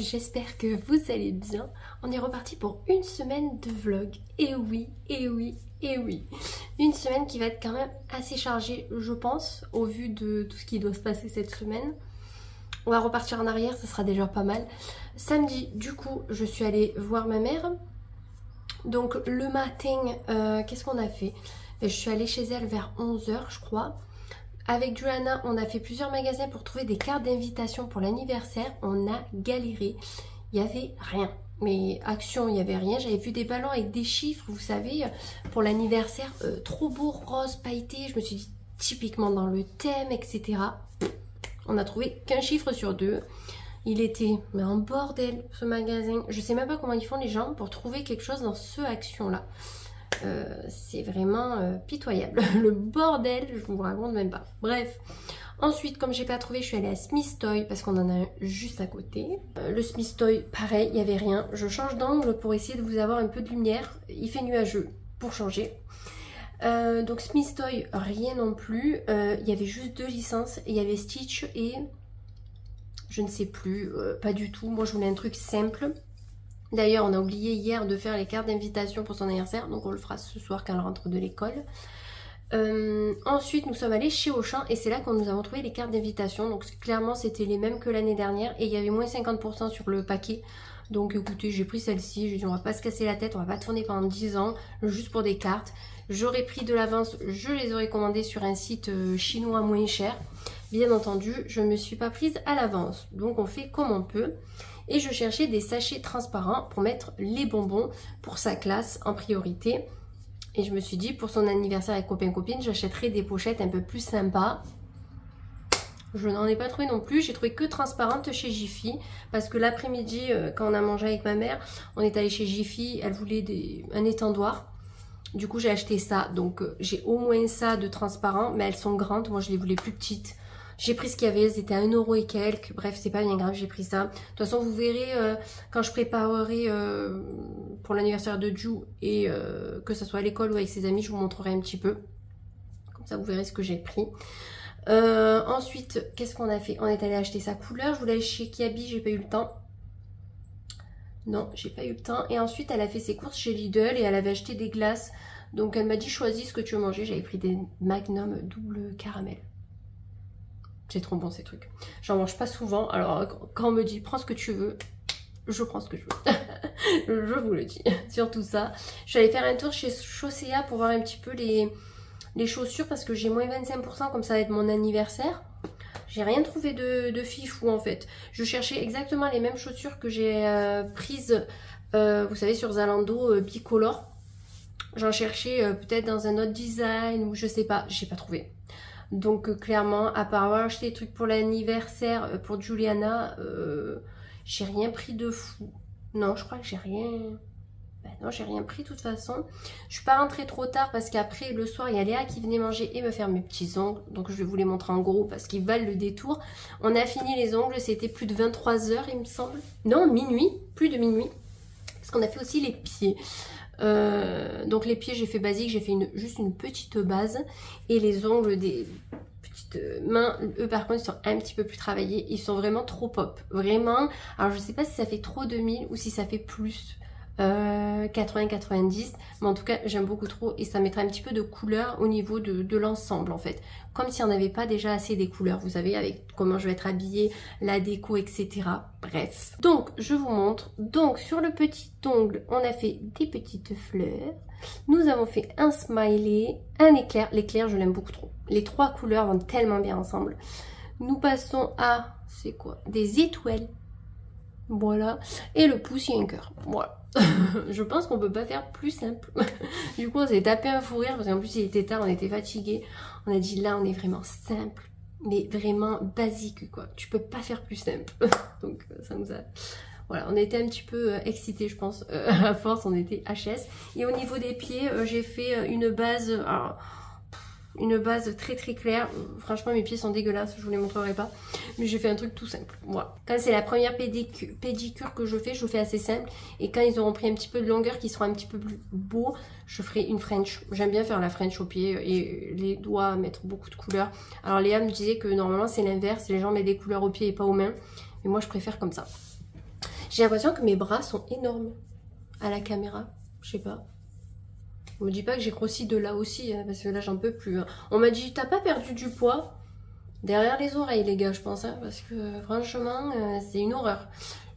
j'espère que vous allez bien. On est reparti pour une semaine de vlog. Et oui, et oui, et oui. Une semaine qui va être quand même assez chargée, je pense, au vu de tout ce qui doit se passer cette semaine. On va repartir en arrière, ça sera déjà pas mal. Samedi, du coup, je suis allée voir ma mère. Donc le matin, qu'est-ce qu'on a fait? Je suis allée chez elle vers 11 h, je crois. Avec Joanna, on a fait plusieurs magasins pour trouver des cartes d'invitation pour l'anniversaire. On a galéré. Il n'y avait rien. Mais action, il n'y avait rien. J'avais vu des ballons avec des chiffres, vous savez, pour l'anniversaire. Trop beau, rose, pailleté. Je me suis dit, typiquement dans le thème, etc. On a trouvé qu'un chiffre sur deux. Il était mais un bordel, ce magasin. Je sais même pas comment ils font les gens pour trouver quelque chose dans ce action-là. C'est vraiment pitoyable. Le bordel, je vous raconte même pas. Bref, ensuite, comme j'ai pas trouvé, je suis allée à Smith Toy parce qu'on en a un juste à côté. Le Smith Toy, pareil, il n'y avait rien. Je change d'angle pour essayer de vous avoir un peu de lumière. Il fait nuageux pour changer. Donc Smith Toy, rien non plus. Il y avait juste deux licences. Il y avait Stitch et je ne sais plus, pas du tout. Moi, je voulais un truc simple. D'ailleurs, on a oublié hier de faire les cartes d'invitation pour son anniversaire, donc on le fera ce soir quand elle rentre de l'école. Ensuite, nous sommes allés chez Auchan et c'est là que nous avons trouvé les cartes d'invitation. Donc clairement, c'était les mêmes que l'année dernière et il y avait moins 50% sur le paquet. Donc écoutez, j'ai pris celle-ci, j'ai dit on va pas se casser la tête, on va pas tourner pendant 10 ans, juste pour des cartes. J'aurais pris de l'avance, je les aurais commandées sur un site chinois moins cher. Bien entendu, je ne me suis pas prise à l'avance, donc on fait comme on peut. Et je cherchais des sachets transparents pour mettre les bonbons pour sa classe en priorité. Et je me suis dit, pour son anniversaire avec copains-copines, j'achèterai des pochettes un peu plus sympas. Je n'en ai pas trouvé non plus. J'ai trouvé que transparentes chez Jiffy. Parce que l'après-midi, quand on a mangé avec ma mère, on est allé chez Jiffy. Elle voulait un étendoir. Du coup, j'ai acheté ça. Donc, j'ai au moins ça de transparent. Mais elles sont grandes. Moi, je les voulais plus petites. J'ai pris ce qu'il y avait, c'était à 1 € et quelques. Bref, c'est pas bien grave, j'ai pris ça. De toute façon, vous verrez quand je préparerai pour l'anniversaire de Ju et que ce soit à l'école ou avec ses amis, je vous montrerai un petit peu. Comme ça, vous verrez ce que j'ai pris. Ensuite, qu'est-ce qu'on a fait? On est allé acheter sa couleur. Je voulais aller chez Kiabi, j'ai pas eu le temps. Non, j'ai pas eu le temps. Et ensuite, elle a fait ses courses chez Lidl et elle avait acheté des glaces. Donc, elle m'a dit, choisis ce que tu veux manger. J'avais pris des Magnum double caramel. C'est trop bon ces trucs. J'en mange pas souvent. Alors quand on me dit prends ce que tu veux, je prends ce que je veux. Je vous le dis. Surtout ça. Je suis allée faire un tour chez Chaussea pour voir un petit peu les chaussures parce que j'ai moins 25%, comme ça va être mon anniversaire. J'ai rien trouvé de fifou en fait. Je cherchais exactement les mêmes chaussures que j'ai prises, vous savez, sur Zalando bicolore. J'en cherchais peut-être dans un autre design ou je sais pas. J'ai pas trouvé. Donc clairement, à part avoir acheté des trucs pour l'anniversaire pour Juliana, j'ai rien pris de fou. Non, je crois que j'ai rien... Ben non, j'ai rien pris de toute façon. Je suis pas rentrée trop tard parce qu'après le soir, il y a Léa qui venait manger et me faire mes petits ongles. Donc je vais vous les montrer en gros parce qu'ils valent le détour. On a fini les ongles, c'était plus de 23 h il me semble. Non, minuit, plus de minuit. Parce qu'on a fait aussi les pieds. Donc les pieds j'ai fait basique, j'ai fait juste une petite base et les ongles des petites mains, eux par contre ils sont un petit peu plus travaillés, ils sont vraiment trop pop, vraiment. Alors je sais pas si ça fait trop 2000 ou si ça fait plus 80-90, mais en tout cas j'aime beaucoup trop et ça mettra un petit peu de couleur au niveau de l'ensemble en fait, comme si on n'avait pas déjà assez des couleurs, vous savez, avec comment je vais être habillée, la déco, etc. Bref, donc je vous montre. Donc sur le petit ongle on a fait des petites fleurs, nous avons fait un smiley, un éclair. L'éclair je l'aime beaucoup trop, les trois couleurs vont tellement bien ensemble. Nous passons à, c'est quoi, des étoiles. Voilà, et le pouce, il y a un cœur. Voilà. Je pense qu'on peut pas faire plus simple. Du coup, on s'est tapé un fou rire parce qu'en plus, il était tard, on était fatigués. On a dit là, on est vraiment simple, mais vraiment basique, quoi. Tu peux pas faire plus simple. Donc, ça nous a... Voilà, on était un petit peu excités, je pense. À force, on était HS. Et au niveau des pieds, j'ai fait une base... Alors, une base très très claire. Franchement mes pieds sont dégueulasses, je vous les montrerai pas, mais j'ai fait un truc tout simple. Voilà, quand c'est la première pédicure que je fais assez simple, et quand ils auront pris un petit peu de longueur, qui seront un petit peu plus beaux, je ferai une French. J'aime bien faire la French au pied et les doigts mettre beaucoup de couleurs. Alors Léa me disait que normalement c'est l'inverse, les gens mettent des couleurs aux pieds et pas aux mains, mais moi je préfère comme ça. J'ai l'impression que mes bras sont énormes à la caméra. Je sais pas. On me dit pas que j'ai grossi de là aussi, hein, parce que là j'en peux plus. Hein. On m'a dit, t'as pas perdu du poids? Derrière les oreilles, les gars, je pense. Hein, parce que franchement, c'est une horreur.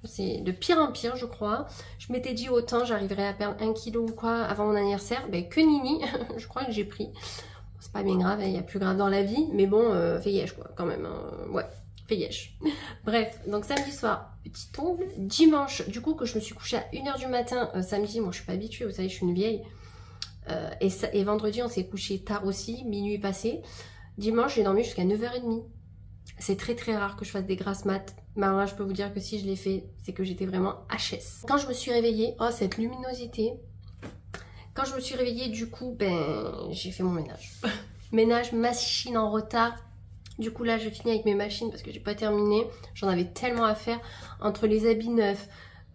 C'est de pire en pire, je crois. Je m'étais dit autant j'arriverais à perdre 1 kilo ou quoi avant mon anniversaire. Ben que nini, je crois que j'ai pris. C'est pas bien grave, il y a plus grave dans la vie. Mais bon, fait yesh quoi, quand même. Ouais, fait yesh. Bref, donc samedi soir, petit ongle. Dimanche, du coup, que je me suis couchée à 1 h du matin. Samedi, moi je suis pas habituée, vous savez, je suis une vieille. Et vendredi, on s'est couché tard aussi, minuit passé. Dimanche, j'ai dormi jusqu'à 9 h 30. C'est très très rare que je fasse des grasses mat. Mais alors là, je peux vous dire que si je l'ai fait, c'est que j'étais vraiment HS. Quand je me suis réveillée, oh cette luminosité. Quand je me suis réveillée, du coup, ben j'ai fait mon ménage. Ménage, machine en retard. Du coup là, je finis avec mes machines parce que j'ai pas terminé. J'en avais tellement à faire entre les habits neufs.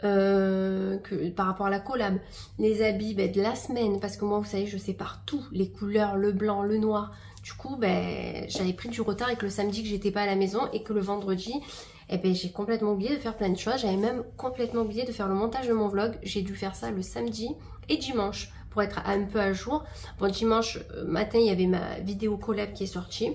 Par rapport à la collab, les habits de la semaine, parce que moi vous savez je sépare tout, les couleurs, le blanc, le noir. Du coup j'avais pris du retard avec le samedi que j'étais pas à la maison et que le vendredi j'ai complètement oublié de faire plein de choses. J'avais même complètement oublié de faire le montage de mon vlog. J'ai dû faire ça le samedi et dimanche pour être un peu à jour. Bon, dimanche matin il y avait ma vidéo collab qui est sortie.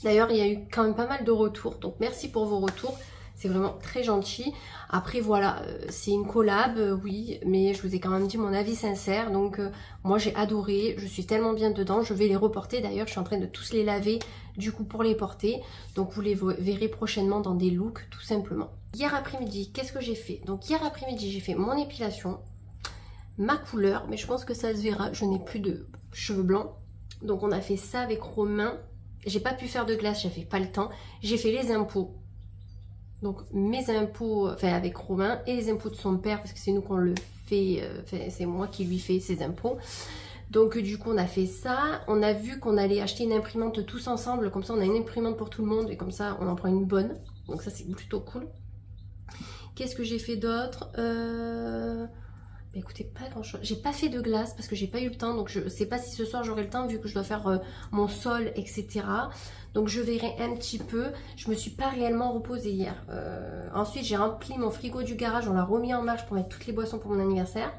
D'ailleurs il y a eu quand même pas mal de retours, donc merci pour vos retours. C'est vraiment très gentil. Après voilà, c'est une collab, oui, mais je vous ai quand même dit mon avis sincère. Donc moi j'ai adoré, je suis tellement bien dedans. Je vais les reporter d'ailleurs, je suis en train de tous les laver du coup pour les porter. Donc vous les verrez prochainement dans des looks tout simplement. Hier après-midi, qu'est-ce que j'ai fait? Donc hier après-midi, j'ai fait mon épilation, ma couleur, mais je pense que ça se verra, je n'ai plus de cheveux blancs. Donc on a fait ça avec Romain. J'ai pas pu faire de glace, j'avais pas le temps. J'ai fait les impôts. Donc mes impôts, enfin avec Romain, et les impôts de son père, parce que c'est nous qu'on le fait, c'est moi qui lui fais ses impôts. Donc du coup on a fait ça, on a vu qu'on allait acheter une imprimante tous ensemble, comme ça on a une imprimante pour tout le monde, et comme ça on en prend une bonne. Donc ça c'est plutôt cool. Qu'est-ce que j'ai fait d'autre? Écoutez, pas grand chose. J'ai pas fait de glace parce que j'ai pas eu le temps, donc je sais pas si ce soir j'aurai le temps vu que je dois faire mon sol, etc. Donc je verrai un petit peu. Je me suis pas réellement reposée hier. Ensuite j'ai rempli mon frigo du garage, on l'a remis en marche pour mettre toutes les boissons pour mon anniversaire.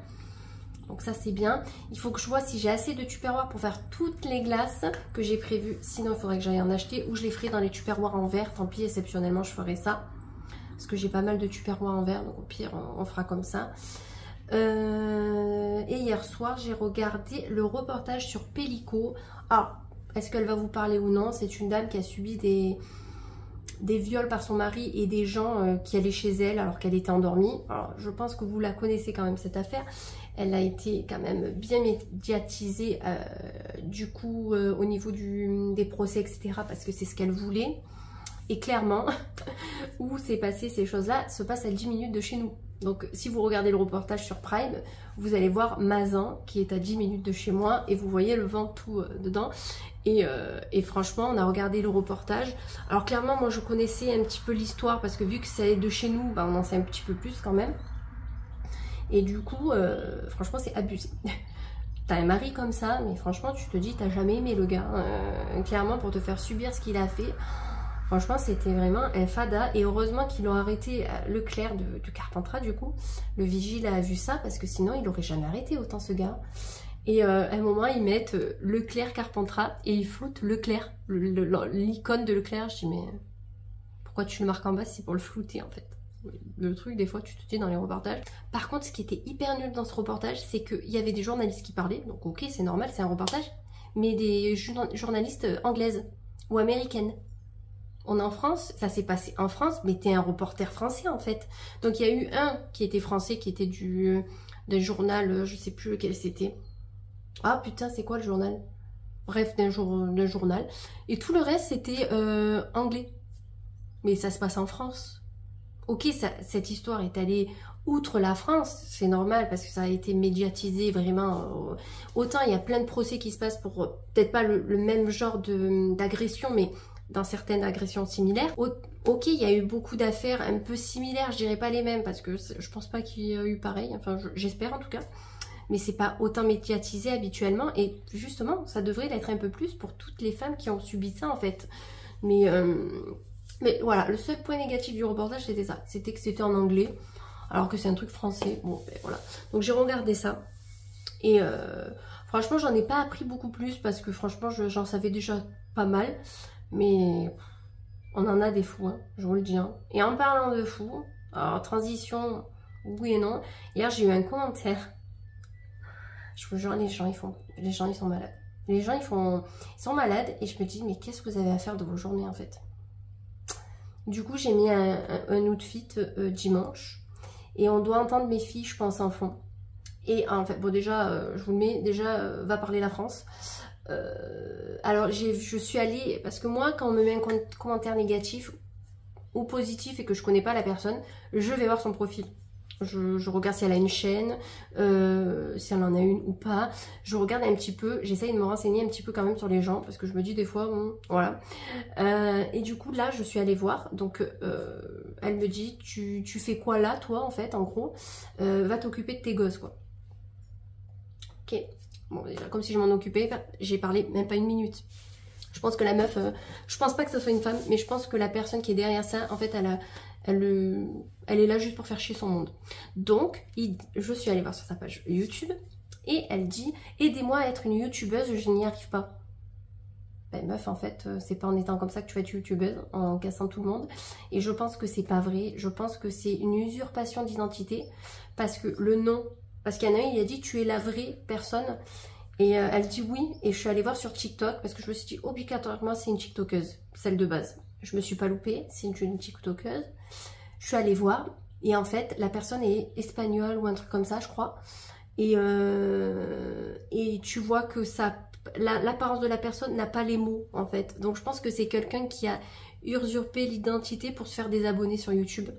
Donc ça c'est bien. Il faut que je vois si j'ai assez de tupperware pour faire toutes les glaces que j'ai prévues. Sinon il faudrait que j'aille en acheter ou je les ferai dans les tupperware en verre. Tant pis, exceptionnellement je ferai ça. Parce que j'ai pas mal de tupperware en verre, donc au pire on fera comme ça. Et hier soir j'ai regardé le reportage sur Pellico. Alors est-ce qu'elle va vous parler ou non? C'est une dame qui a subi des viols par son mari et des gens qui allaient chez elle alors qu'elle était endormie. Alors je pense que vous la connaissez quand même cette affaire. Elle a été quand même bien médiatisée du coup au niveau des procès, etc. parce que c'est ce qu'elle voulait. Et clairement, où s'est passé ces choses-là se passe à 10 minutes de chez nous. Donc si vous regardez le reportage sur Prime, vous allez voir Mazan qui est à 10 minutes de chez moi et vous voyez le vent tout dedans. Et franchement, on a regardé le reportage. Alors clairement, moi je connaissais un petit peu l'histoire parce que vu que c'est de chez nous, on en sait un petit peu plus quand même. Et du coup, franchement, c'est abusé. T'as un mari comme ça, mais franchement, tu te dis, t'as jamais aimé le gars. Clairement, pour te faire subir ce qu'il a fait. Franchement, c'était vraiment un fada. Et heureusement qu'ils l'ont arrêté Leclerc du Carpentras, du coup. Le vigile a vu ça parce que sinon, il n'aurait jamais arrêté autant ce gars. Et à un moment, ils mettent Leclerc Carpentras et ils floutent Leclerc, l'icône de Leclerc. Je dis, mais pourquoi tu le marques en bas? C'est pour le flouter en fait. Le truc, des fois, tu te dis dans les reportages. Par contre, ce qui était hyper nul dans ce reportage, c'est qu'il y avait des journalistes qui parlaient. Donc, ok, c'est normal, c'est un reportage. Mais des journalistes anglaises ou américaines. On est en France, ça s'est passé en France, mais t'es un reporter français en fait. Donc il y a eu un qui était français, qui était d'un journal, je sais plus lequel c'était. Ah putain, c'est quoi le journal? Bref, d'un journal. Et tout le reste c'était anglais. Mais ça se passe en France. Ok, cette histoire est allée outre la France, c'est normal parce que ça a été médiatisé vraiment. Autant il y a plein de procès qui se passent pour peut-être pas le même genre d'agression, mais dans certaines agressions similaires. Ok, il y a eu beaucoup d'affaires un peu similaires, je dirais pas les mêmes parce que je pense pas qu'il y a eu pareil, enfin j'espère en tout cas, mais c'est pas autant médiatisé habituellement et justement ça devrait l'être un peu plus pour toutes les femmes qui ont subi ça en fait. Mais voilà, le seul point négatif du reportage c'était ça, c'était que c'était en anglais. alors que c'est un truc français. Bon, ben voilà. Donc j'ai regardé ça. Et franchement, j'en ai pas appris beaucoup plus parce que franchement, j'en savais déjà pas mal. Mais on en a des fous, hein, je vous le dis. Hein. Et en parlant de fous, alors transition, oui et non. Hier, j'ai eu un commentaire. Je vous jure, les gens, ils sont malades. Les gens, ils sont malades et je me dis, mais qu'est-ce que vous avez à faire de vos journées en fait? Du coup, j'ai mis un outfit dimanche et on doit entendre mes filles, je pense, en fond. Et en fait, bon déjà, je vous le mets, déjà, va parler la France. Alors, je suis allée, parce que moi, quand on me met un commentaire négatif ou positif et que je connais pas la personne, je vais voir son profil. Je regarde si elle a une chaîne, si elle en a une ou pas. Je regarde un petit peu, j'essaye de me renseigner un petit peu quand même sur les gens, parce que je me dis des fois, voilà. Et du coup, là, je suis allée voir. Donc, elle me dit, tu fais quoi là, toi, en fait, en gros, va t'occuper de tes gosses, quoi. Ok. Bon, déjà, comme si je m'en occupais, j'ai parlé même pas une minute. Je pense que la meuf, je pense pas que ce soit une femme, mais je pense que la personne qui est derrière ça, en fait, elle est là juste pour faire chier son monde. Donc, je suis allée voir sur sa page YouTube et elle dit « Aidez-moi à être une youtubeuse, je n'y arrive pas. » Ben meuf, en fait, c'est pas en étant comme ça que tu vas être youtubeuse, en cassant tout le monde. Et je pense que c'est pas vrai. Je pense que c'est une usurpation d'identité parce que le nom, parce qu'il y en a un, il a dit « Tu es la vraie personne ». Et elle dit oui, et je suis allée voir sur TikTok parce que je me suis dit obligatoirement c'est une TikTokeuse, celle de base. Je me suis pas loupée, c'est une TikTokeuse. Je suis allée voir, et en fait la personne est espagnole ou un truc comme ça, je crois. Et tu vois que l'apparence de la personne n'a pas les mots en fait. Donc je pense que c'est quelqu'un qui a usurpé l'identité pour se faire des abonnés sur YouTube.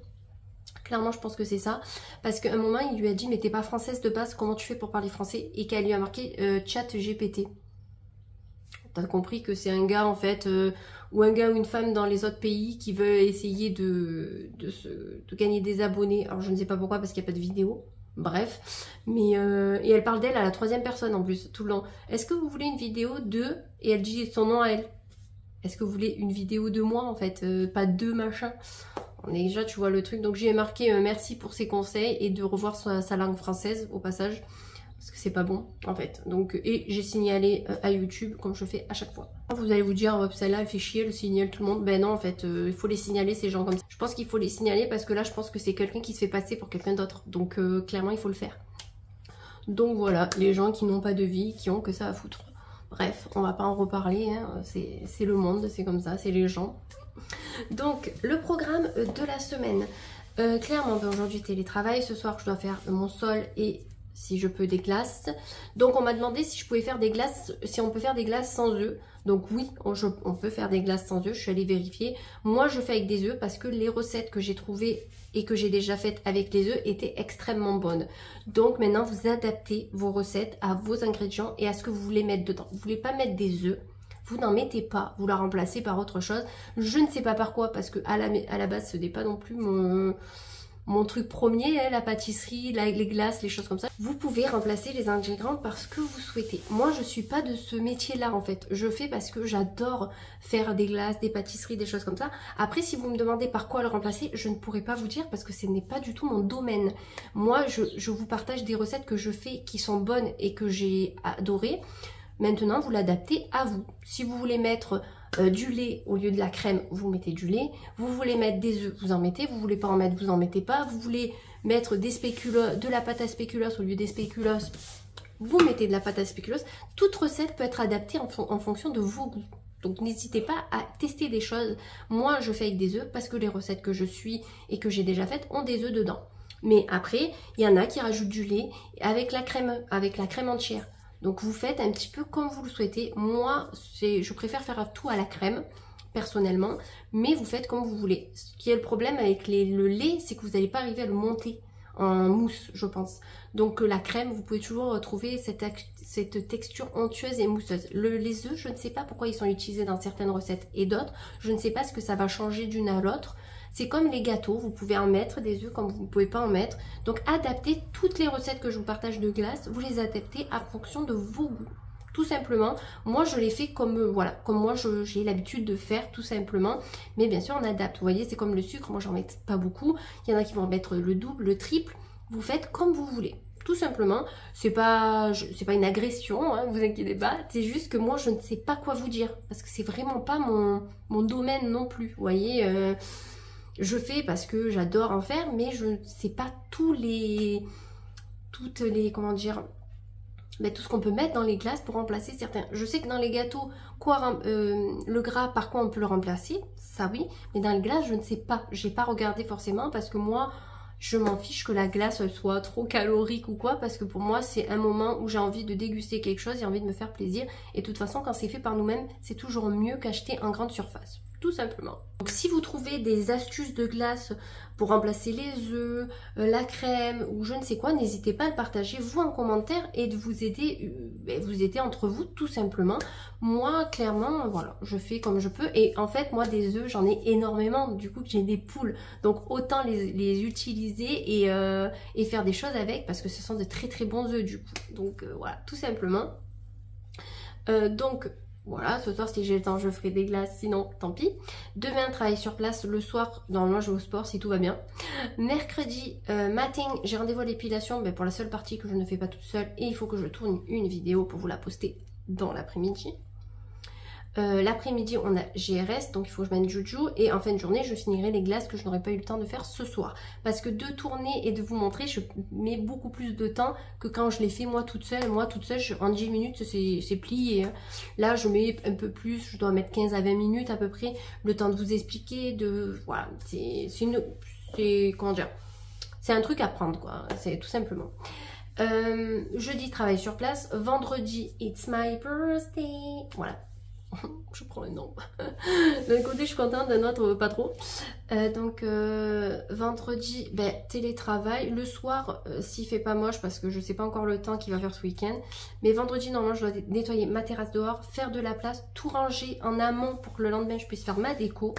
Clairement, je pense que c'est ça. Parce qu'à un moment, il lui a dit, mais t'es pas française de base, comment tu fais pour parler français? Et qu'elle lui a marqué chat GPT. T'as compris que c'est un gars, en fait, ou un gars ou une femme dans les autres pays qui veut essayer de gagner des abonnés. Alors, je ne sais pas pourquoi, parce qu'il n'y a pas de vidéo. Bref. Mais, et elle parle d'elle à la troisième personne, en plus, tout le long. Est-ce que vous voulez une vidéo de... Et elle dit son nom à elle. Est-ce que vous voulez une vidéo de moi, en fait? Pas deux machins. Déjà, tu vois le truc. Donc, j'ai marqué merci pour ses conseils et de revoir sa langue française au passage. Parce que c'est pas bon, en fait. Donc, et j'ai signalé à YouTube, comme je fais à chaque fois. Vous allez vous dire, celle-là, elle fait chier, elle signale tout le monde. Ben non, en fait, il faut les signaler, ces gens comme ça. Je pense qu'il faut les signaler parce que là, je pense que c'est quelqu'un qui se fait passer pour quelqu'un d'autre. Donc, clairement, il faut le faire. Donc, voilà, les gens qui n'ont pas de vie, qui ont que ça à foutre. Bref, on va pas en reparler, hein. C'est le monde, c'est comme ça, c'est les gens. Donc, le programme de la semaine. Clairement, aujourd'hui, télétravail. Ce soir, je dois faire mon sol et, si je peux, des glaces. Donc, on m'a demandé si je pouvais faire des glaces, si on peut faire des glaces sans œufs. Donc, oui, on peut faire des glaces sans œufs. Je suis allée vérifier. Moi, je fais avec des œufs parce que les recettes que j'ai trouvées et que j'ai déjà faites avec les œufs étaient extrêmement bonnes. Donc, maintenant, vous adaptez vos recettes à vos ingrédients et à ce que vous voulez mettre dedans. Vous ne voulez pas mettre des œufs. Vous n'en mettez pas, vous la remplacez par autre chose. Je ne sais pas par quoi, parce que à la base, ce n'est pas non plus mon truc premier, hein, la pâtisserie, les glaces, les choses comme ça. Vous pouvez remplacer les ingrédients par ce que vous souhaitez. Moi, je ne suis pas de ce métier-là, en fait. Je fais parce que j'adore faire des glaces, des pâtisseries, des choses comme ça. Après, si vous me demandez par quoi le remplacer, je ne pourrais pas vous dire parce que ce n'est pas du tout mon domaine. Moi, je vous partage des recettes que je fais qui sont bonnes et que j'ai adorées. Maintenant, vous l'adaptez à vous. Si vous voulez mettre du lait au lieu de la crème, vous mettez du lait. Vous voulez mettre des œufs, vous en mettez. Vous voulez pas en mettre, vous en mettez pas. Vous voulez mettre de la pâte à spéculoos au lieu des spéculoos, vous mettez de la pâte à spéculoos. Toute recette peut être adaptée en fonction de vos goûts. Donc n'hésitez pas à tester des choses. Moi, je fais avec des œufs parce que les recettes que je suis et que j'ai déjà faites ont des œufs dedans. Mais après, il y en a qui rajoutent du lait avec la crème entière. Donc vous faites un petit peu comme vous le souhaitez. Moi, je préfère faire tout à la crème, personnellement. Mais vous faites comme vous voulez. Ce qui est le problème avec le lait, c'est que vous n'allez pas arriver à le monter en mousse, je pense. Donc la crème, vous pouvez toujours trouver cette texture onctueuse et mousseuse. Les œufs, je ne sais pas pourquoi ils sont utilisés dans certaines recettes et d'autres. Je ne sais pas ce que ça va changer d'une à l'autre. C'est comme les gâteaux, vous pouvez en mettre des œufs comme vous ne pouvez pas en mettre. Donc adaptez toutes les recettes que je vous partage de glace, vous les adaptez en fonction de vos goûts. Tout simplement, moi je l'ai fait comme voilà, comme moi j'ai l'habitude de faire tout simplement. Mais bien sûr on adapte, vous voyez c'est comme le sucre, moi j'en mets pas beaucoup. Il y en a qui vont mettre le double, le triple. Vous faites comme vous voulez. Tout simplement, c'est pas une agression, hein, vous inquiétez pas. C'est juste que moi je ne sais pas quoi vous dire. Parce que c'est vraiment pas mon domaine non plus. Vous voyez, je fais parce que j'adore en faire, mais je ne sais pas toutes les comment dire, tout ce qu'on peut mettre dans les glaces pour remplacer certains. Je sais que dans les gâteaux, le gras, par quoi on peut le remplacer, ça oui, mais dans les glaces, je ne sais pas. J'ai pas regardé forcément parce que moi, je m'en fiche que la glace soit trop calorique ou quoi, parce que pour moi, c'est un moment où j'ai envie de déguster quelque chose, j'ai envie de me faire plaisir. Et de toute façon, quand c'est fait par nous-mêmes, c'est toujours mieux qu'acheter en grande surface. Tout simplement. Donc si vous trouvez des astuces de glace pour remplacer les œufs, la crème ou je ne sais quoi, n'hésitez pas à le partager vous en commentaire et de vous aider entre vous tout simplement. Moi clairement voilà, je fais comme je peux et en fait moi des œufs j'en ai énormément, du coup j'ai des poules donc autant les utiliser et faire des choses avec parce que ce sont de très très bons œufs du coup. Donc voilà, tout simplement. Donc voilà, ce soir si j'ai le temps je ferai des glaces, sinon tant pis. Demain travail sur place, le soir normalement je vais au sport si tout va bien. Mercredi matin j'ai rendez-vous à l'épilation pour la seule partie que je ne fais pas toute seule et il faut que je tourne une vidéo pour vous la poster dans l'après-midi. L'après-midi on a GRS donc il faut que je mette Juju et en fin de journée je finirai les glaces que je n'aurais pas eu le temps de faire ce soir parce que de tourner et de vous montrer je mets beaucoup plus de temps que quand je les fais moi toute seule en 10 minutes c'est plié. Là je mets un peu plus, je dois mettre 15 à 20 minutes à peu près le temps de vous expliquer, voilà, c'est comment dire, c'est un truc à prendre quoi, c'est tout simplement. Jeudi travail sur place, vendredi it's my birthday, voilà. Je prends le nom. D'un côté je suis contente, d'un autre pas trop. Vendredi télétravail. Le soir s'il fait pas moche parce que je sais pas encore le temps qu'il va faire ce week-end. Mais vendredi normalement je dois nettoyer ma terrasse dehors, faire de la place, tout ranger en amont pour que le lendemain je puisse faire ma déco.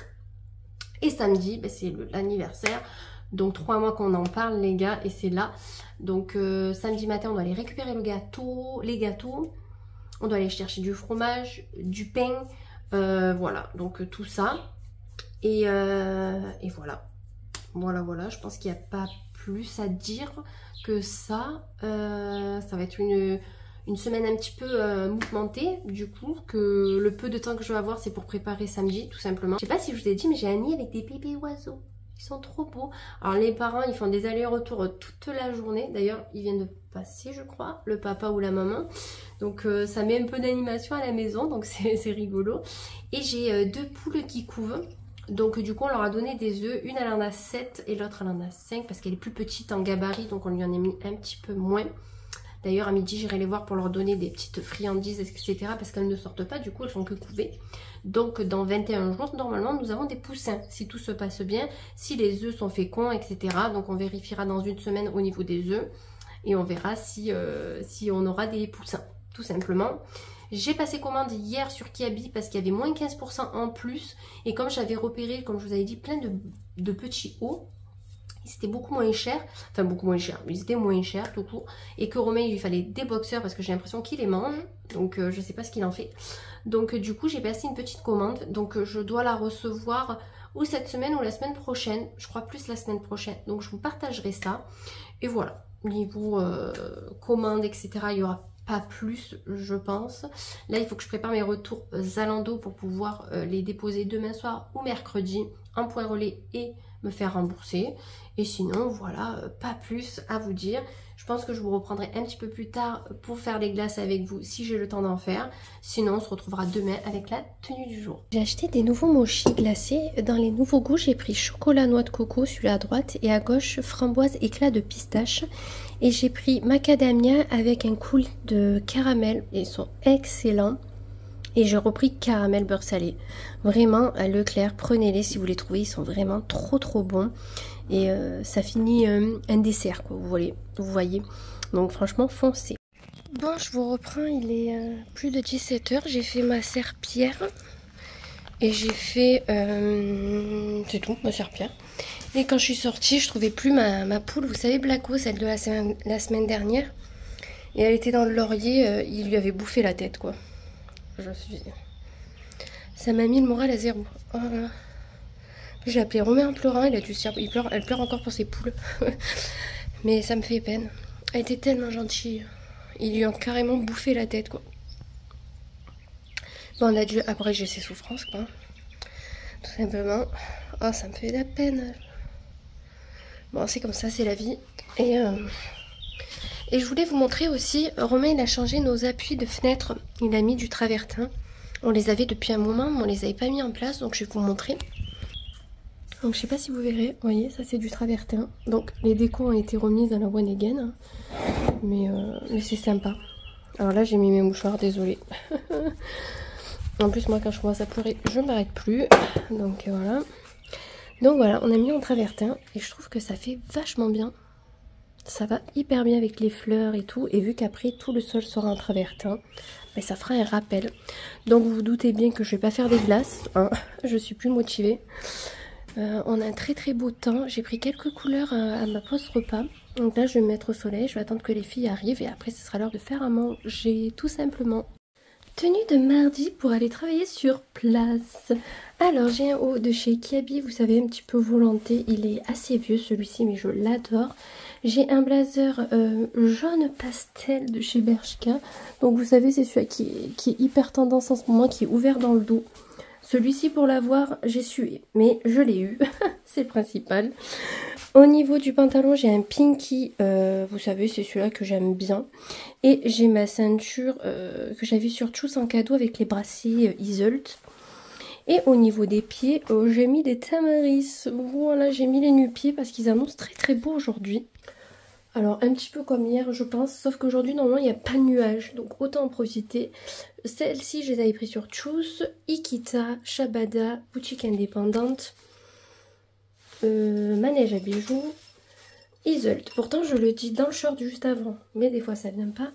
Et samedi c'est l'anniversaire. Donc 3 mois qu'on en parle les gars et c'est là. Donc samedi matin on doit aller récupérer les gâteaux. On doit aller chercher du fromage, du pain, voilà, donc tout ça. Et voilà. Voilà, je pense qu'il n'y a pas plus à dire que ça. Ça va être une semaine un petit peu mouvementée, du coup, que le peu de temps que je vais avoir, c'est pour préparer samedi, tout simplement. Je sais pas si je vous ai dit, mais j'ai un nid avec des bébés oiseaux. Ils sont trop beaux. Alors les parents, ils font des allers-retours toute la journée. D'ailleurs, ils viennent de passer, je crois, le papa ou la maman. Donc ça met un peu d'animation à la maison, donc c'est rigolo. Et j'ai 2 poules qui couvent. Donc du coup, on leur a donné des œufs. Une, elle en a 7 et l'autre, elle en a 5 parce qu'elle est plus petite en gabarit. Donc on lui en a mis un petit peu moins. D'ailleurs, à midi, j'irai les voir pour leur donner des petites friandises, etc. Parce qu'elles ne sortent pas, du coup, elles font que couver. Donc, dans 21 jours, normalement, nous avons des poussins, si tout se passe bien, si les œufs sont féconds, etc. Donc, on vérifiera dans une semaine au niveau des œufs. Et on verra si on aura des poussins, tout simplement. J'ai passé commande hier sur Kiabi parce qu'il y avait moins 15% en plus. Et comme j'avais repéré, comme je vous avais dit, plein de petits hauts. C'était beaucoup moins cher, enfin beaucoup moins cher, mais ils étaient moins chers tout court. Et que Romain, il lui fallait des boxeurs parce que j'ai l'impression qu'il les mange. Donc je sais pas ce qu'il en fait. Donc du coup, j'ai passé une petite commande. Donc je dois la recevoir ou cette semaine ou la semaine prochaine. Je crois plus la semaine prochaine. Donc je vous partagerai ça. Et voilà, niveau commande, etc. Il n'y aura pas plus, je pense. Là, il faut que je prépare mes retours Zalando pour pouvoir les déposer demain soir ou mercredi en point relais et me faire rembourser. Et sinon, voilà, pas plus à vous dire. Je pense que je vous reprendrai un petit peu plus tard pour faire les glaces avec vous si j'ai le temps d'en faire. Sinon, on se retrouvera demain avec la tenue du jour. J'ai acheté des nouveaux mochis glacés. Dans les nouveaux goûts, j'ai pris chocolat noix de coco, celui-là à droite, et à gauche, framboise éclat de pistache. Et j'ai pris macadamia avec un coulis de caramel. Ils sont excellents. Et j'ai repris caramel beurre salé. Vraiment, à Leclerc, prenez-les si vous les trouvez. Ils sont vraiment trop bons. Et ça finit un dessert, quoi, vous voyez. Donc franchement, foncez. Bon, je vous reprends. Il est plus de 17 h. J'ai fait ma serpillière. Et j'ai fait... c'est tout, ma serpillière. Et quand je suis sortie, je trouvais plus ma poule. Vous savez, Blacko, celle de la semaine dernière. Et elle était dans le laurier, il lui avait bouffé la tête quoi. Ça m'a mis le moral à zéro. Oh là là. J'ai appelé Romain en pleurant, il a dû se dire, elle pleure encore pour ses poules. Mais ça me fait peine. Elle était tellement gentille. Ils lui ont carrément bouffé la tête quoi. Bon, on a dû abréger ses souffrances quoi. Tout simplement. Oh, ça me fait de la peine. Bon, c'est comme ça, c'est la vie. Et je voulais vous montrer aussi, Romain il a changé nos appuis de fenêtre. Il a mis du travertin. On les avait depuis un moment, mais on les avait pas mis en place, donc je vais vous montrer. Donc je sais pas si vous verrez, vous voyez, ça c'est du travertin. Donc les décos ont été remises à la one again. Mais c'est sympa. Alors là j'ai mis mes mouchoirs, désolée. En plus moi quand je commence à pleurer, je ne m'arrête plus. Donc voilà. Donc voilà, on a mis en travertin et je trouve que ça fait vachement bien. Ça va hyper bien avec les fleurs et tout. Et vu qu'après tout le sol sera en travertin, ben, ça fera un rappel. Donc vous vous doutez bien que je vais pas faire des glaces. Hein. Je suis plus motivée. On a un très très beau temps. J'ai pris quelques couleurs à ma pause repas. Donc là je vais me mettre au soleil. Je vais attendre que les filles arrivent. Et après ce sera l'heure de faire à manger tout simplement. Tenue de mardi pour aller travailler sur place. Alors j'ai un haut de chez Kiabi, vous savez, un petit peu volanté. Il est assez vieux celui-ci mais je l'adore. J'ai un blazer jaune pastel de chez Bershka. Donc vous savez c'est celui qui est hyper tendance en ce moment, qui est ouvert dans le dos. Celui-ci pour l'avoir j'ai sué mais je l'ai eu, c'est le principal. Au niveau du pantalon j'ai un pinky, vous savez c'est celui-là que j'aime bien. Et j'ai ma ceinture que j'avais sur Choose en cadeau avec les bracelets Iseult. Et au niveau des pieds, j'ai mis des tamaris. Voilà, j'ai mis les nu-pieds parce qu'ils annoncent très très beau aujourd'hui. Alors un petit peu comme hier je pense, sauf qu'aujourd'hui normalement il n'y a pas de nuages, donc autant en profiter. Celles-ci je les avais pris sur Choose, Ikita, Shabada, boutique indépendante, Manège à bijoux, Iseult. Pourtant je le dis dans le short juste avant, mais des fois ça vient pas.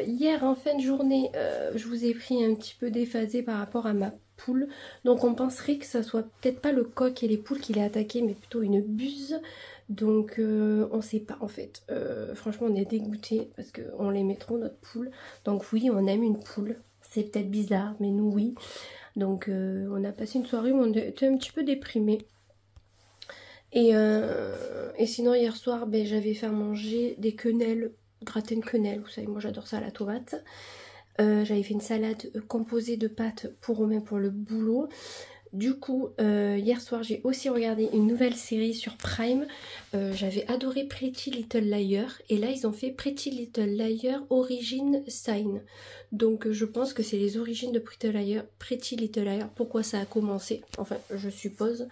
Hier en fin de journée, je vous ai pris un petit peu déphasé par rapport à ma poule. Donc on penserait que ça soit peut-être pas le coq et les poules qui l'ait attaqué, mais plutôt une buse. Donc on sait pas en fait. Franchement on est dégoûté parce qu'on l'aimait trop notre poule. Donc oui on aime une poule. C'est peut-être bizarre mais nous oui. Donc on a passé une soirée où on était un petit peu déprimés. Et sinon hier soir ben, j'avais fait à manger des quenelles, gratin de quenelles. Vous savez moi j'adore ça à la tomate. J'avais fait une salade composée de pâtes pour Romain pour le boulot. Du coup, hier soir, j'ai aussi regardé une nouvelle série sur Prime. J'avais adoré Pretty Little Liars. Et là, ils ont fait Pretty Little Liars Origin Sign. Donc, je pense que c'est les origines de Pretty Little Liars. Pourquoi ça a commencé? Enfin, je suppose.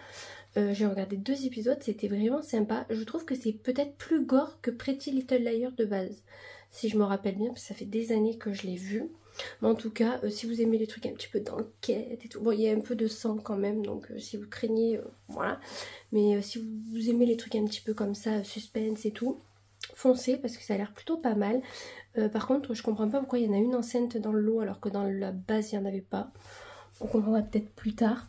J'ai regardé 2 épisodes, c'était vraiment sympa. Je trouve que c'est peut-être plus gore que Pretty Little Liars de base. Si je me rappelle bien, parce que ça fait des années que je l'ai vu. Mais en tout cas, si vous aimez les trucs un petit peu d'enquête et tout, bon il y a un peu de sang quand même, donc si vous craignez, voilà. Mais si vous aimez les trucs un petit peu comme ça, suspense et tout, foncez parce que ça a l'air plutôt pas mal. Par contre, je comprends pas pourquoi il y en a une enceinte dans le lot alors que dans la base il n'y en avait pas. On comprendra peut-être plus tard.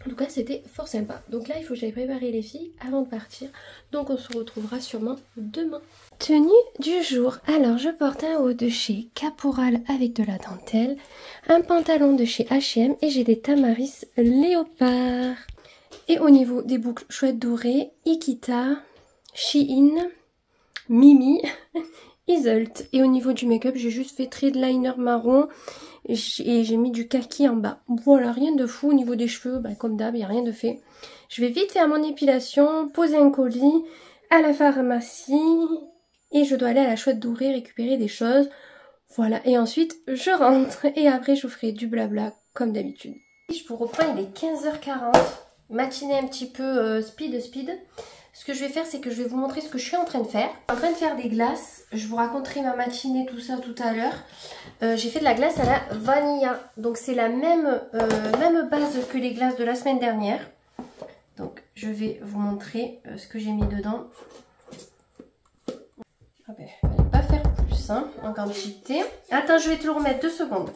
En tout cas, c'était fort sympa. Donc là, il faut que j'aille préparer les filles avant de partir. Donc on se retrouvera sûrement demain. Tenue du jour. Alors, je porte un haut de chez Caporal avec de la dentelle, un pantalon de chez H&M et j'ai des tamaris léopard. Et au niveau des boucles chouettes dorées, Ikita, Shein, Mimi, Iseult. Et au niveau du make-up, j'ai juste fait trait de liner marron et j'ai mis du kaki en bas. Voilà, rien de fou. Au niveau des cheveux, bah, comme d'hab, il n'y a rien de fait. Je vais vite faire mon épilation, poser un colis à la pharmacie et je dois aller à la chouette dorée récupérer des choses. Voilà, et ensuite je rentre et après je vous ferai du blabla comme d'habitude. Je vous reprends, il est 15h40, matinée un petit peu speed. Ce que je vais faire, c'est que je vais vous montrer ce que je suis en train de faire. Je suis en train de faire des glaces. Je vous raconterai ma matinée, tout ça, tout à l'heure. J'ai fait de la glace à la vanilla. Donc c'est la même base que les glaces de la semaine dernière. Donc je vais vous montrer ce que j'ai mis dedans. Ah ben, je vais pas faire plus hein, en quantité. Attends, je vais te le remettre 2 secondes.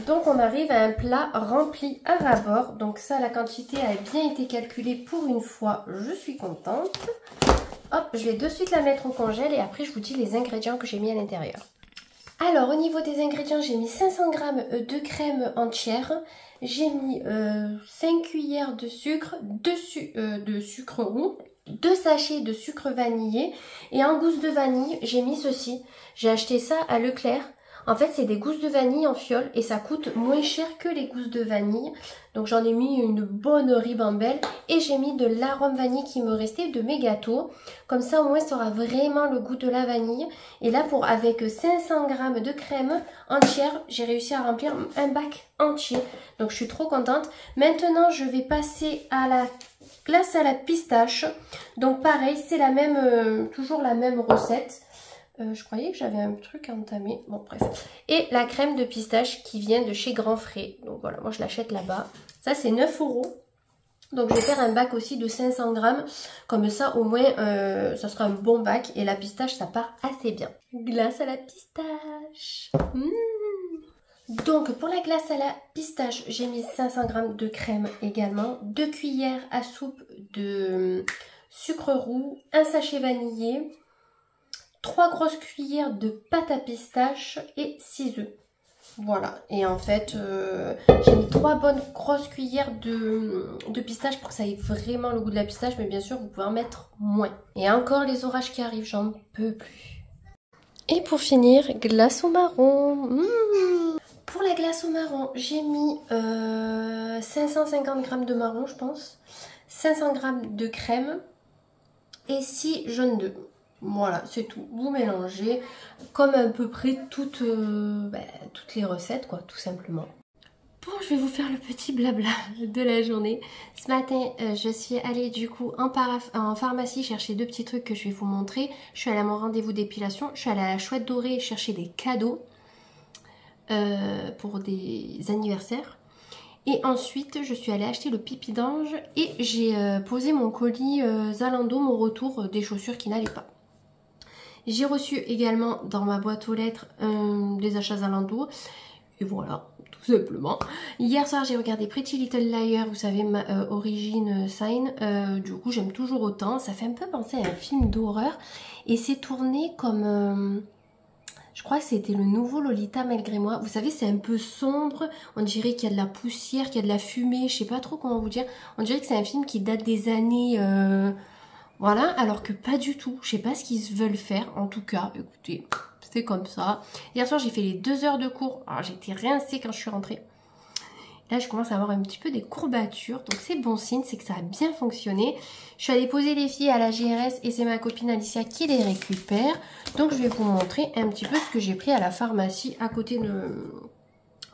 Donc on arrive à un plat rempli à ras-bord. Donc ça, la quantité a bien été calculée pour une fois. Je suis contente. Hop, je vais de suite la mettre au congèle et après je vous dis les ingrédients que j'ai mis à l'intérieur. Alors au niveau des ingrédients, j'ai mis 500 g de crème entière. J'ai mis 5 cuillères de sucre, de sucre roux, 2 sachets de sucre vanillé et en gousse de vanille, j'ai mis ceci. J'ai acheté ça à Leclerc. En fait, c'est des gousses de vanille en fiole et ça coûte moins cher que les gousses de vanille. Donc j'en ai mis une bonne ribambelle et j'ai mis de l'arôme vanille qui me restait de mes gâteaux. Comme ça, au moins, ça aura vraiment le goût de la vanille. Et là, avec 500 g de crème entière, j'ai réussi à remplir un bac entier. Donc je suis trop contente. Maintenant, je vais passer à la glace à la pistache. Donc pareil, c'est la même, toujours la même recette. Je croyais que j'avais un truc à entamer. Bon, bref. Et la crème de pistache qui vient de chez Grand Frais. Donc voilà, moi je l'achète là-bas. Ça, c'est 9 €. Donc je vais faire un bac aussi de 500 g. Comme ça, au moins, ça sera un bon bac. Et la pistache, ça part assez bien. Glace à la pistache. Donc pour la glace à la pistache, j'ai mis 500 g de crème également. 2 cuillères à soupe de sucre roux. Un sachet vanillé. 3 grosses cuillères de pâte à pistache et 6 œufs. Voilà. Et en fait, j'ai mis 3 bonnes grosses cuillères de pistache pour que ça ait vraiment le goût de la pistache. Mais bien sûr, vous pouvez en mettre moins. Et encore les orages qui arrivent, j'en peux plus. Et pour finir, glace au marron. Pour la glace au marron, j'ai mis 550 g de marron, je pense. 500 g de crème et 6 jaunes d'œufs. Voilà, c'est tout. Vous mélangez comme à peu près toutes les recettes, quoi, tout simplement. Bon, je vais vous faire le petit blabla de la journée. Ce matin, je suis allée du coup en pharmacie chercher 2 petits trucs que je vais vous montrer. Je suis allée à mon rendez-vous d'épilation. Je suis allée à la Chouette Dorée chercher des cadeaux pour des anniversaires. Et ensuite, je suis allée acheter le pipi d'ange et j'ai posé mon colis Zalando, mon retour des chaussures qui n'allaient pas. J'ai reçu également dans ma boîte aux lettres des achats Zalando. Et voilà, tout simplement. Hier soir, j'ai regardé Pretty Little Liars, vous savez, Origin Sign. Du coup, j'aime toujours autant. Ça fait un peu penser à un film d'horreur. Et c'est tourné comme... je crois que c'était le nouveau Lolita malgré moi. Vous savez, c'est un peu sombre. On dirait qu'il y a de la poussière, qu'il y a de la fumée. Je sais pas trop comment vous dire. On dirait que c'est un film qui date des années... voilà, alors que pas du tout. Je sais pas ce qu'ils veulent faire. En tout cas, écoutez, c'est comme ça. Hier soir, j'ai fait les 2 heures de cours. Alors, j'étais rincée quand je suis rentrée. Là, je commence à avoir un petit peu des courbatures. Donc, c'est bon signe, c'est que ça a bien fonctionné. Je suis allée poser les filles à la GRS et c'est ma copine Alicia qui les récupère. Donc, je vais vous montrer un petit peu ce que j'ai pris à la pharmacie à côté de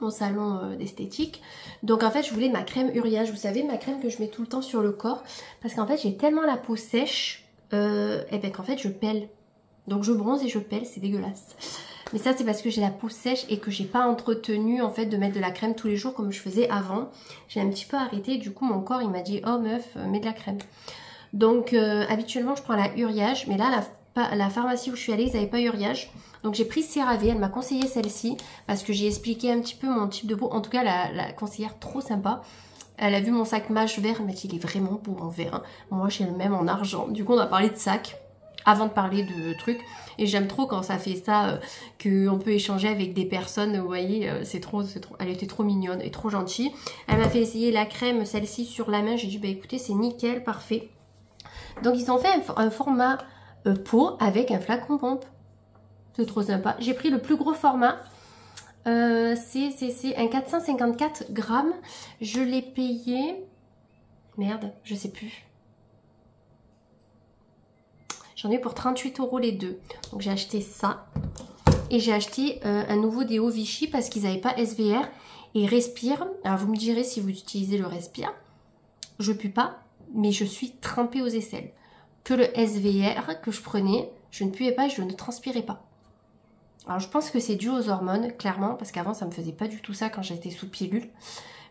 mon salon d'esthétique. Donc en fait je voulais ma crème Uriage, vous savez, ma crème que je mets tout le temps sur le corps, parce qu'en fait j'ai tellement la peau sèche et ben qu'en fait je pèle, donc je bronze et je pèle, c'est dégueulasse. Mais ça c'est parce que j'ai la peau sèche et que j'ai pas entretenu en fait de mettre de la crème tous les jours comme je faisais avant. J'ai un petit peu arrêté, du coup mon corps il m'a dit oh meuf mets de la crème. Donc habituellement je prends la Uriage, mais là la pharmacie où je suis allée ils n'avaient pas Uriage. Donc j'ai pris CeraVe, elle m'a conseillé celle-ci parce que j'ai expliqué un petit peu mon type de peau. En tout cas la conseillère trop sympa. Elle a vu mon sac Mage vert, elle m'a dit il est vraiment beau en vert. Hein. Moi j'ai le même en argent. Du coup on a parlé de sac avant de parler de trucs. Et j'aime trop quand ça fait ça, qu'on peut échanger avec des personnes, vous voyez, c'est trop, elle était trop mignonne et trop gentille. Elle m'a fait essayer la crème, celle-ci sur la main, j'ai dit bah écoutez c'est nickel, parfait. Donc ils ont fait un format peau avec un flacon pompe. C'est trop sympa. J'ai pris le plus gros format. C'est un 454 grammes. Je l'ai payé... Merde, je sais plus. J'en ai pour 38 € les deux. Donc j'ai acheté ça. Et j'ai acheté un nouveau déo Vichy parce qu'ils n'avaient pas SVR et Respire. Alors vous me direz si vous utilisez le Respire. Je pue pas, mais je suis trempée aux aisselles. Que le SVR que je prenais, je ne puais pas et je ne transpirais pas. Alors je pense que c'est dû aux hormones, clairement, parce qu'avant ça me faisait pas du tout ça quand j'étais sous pilule.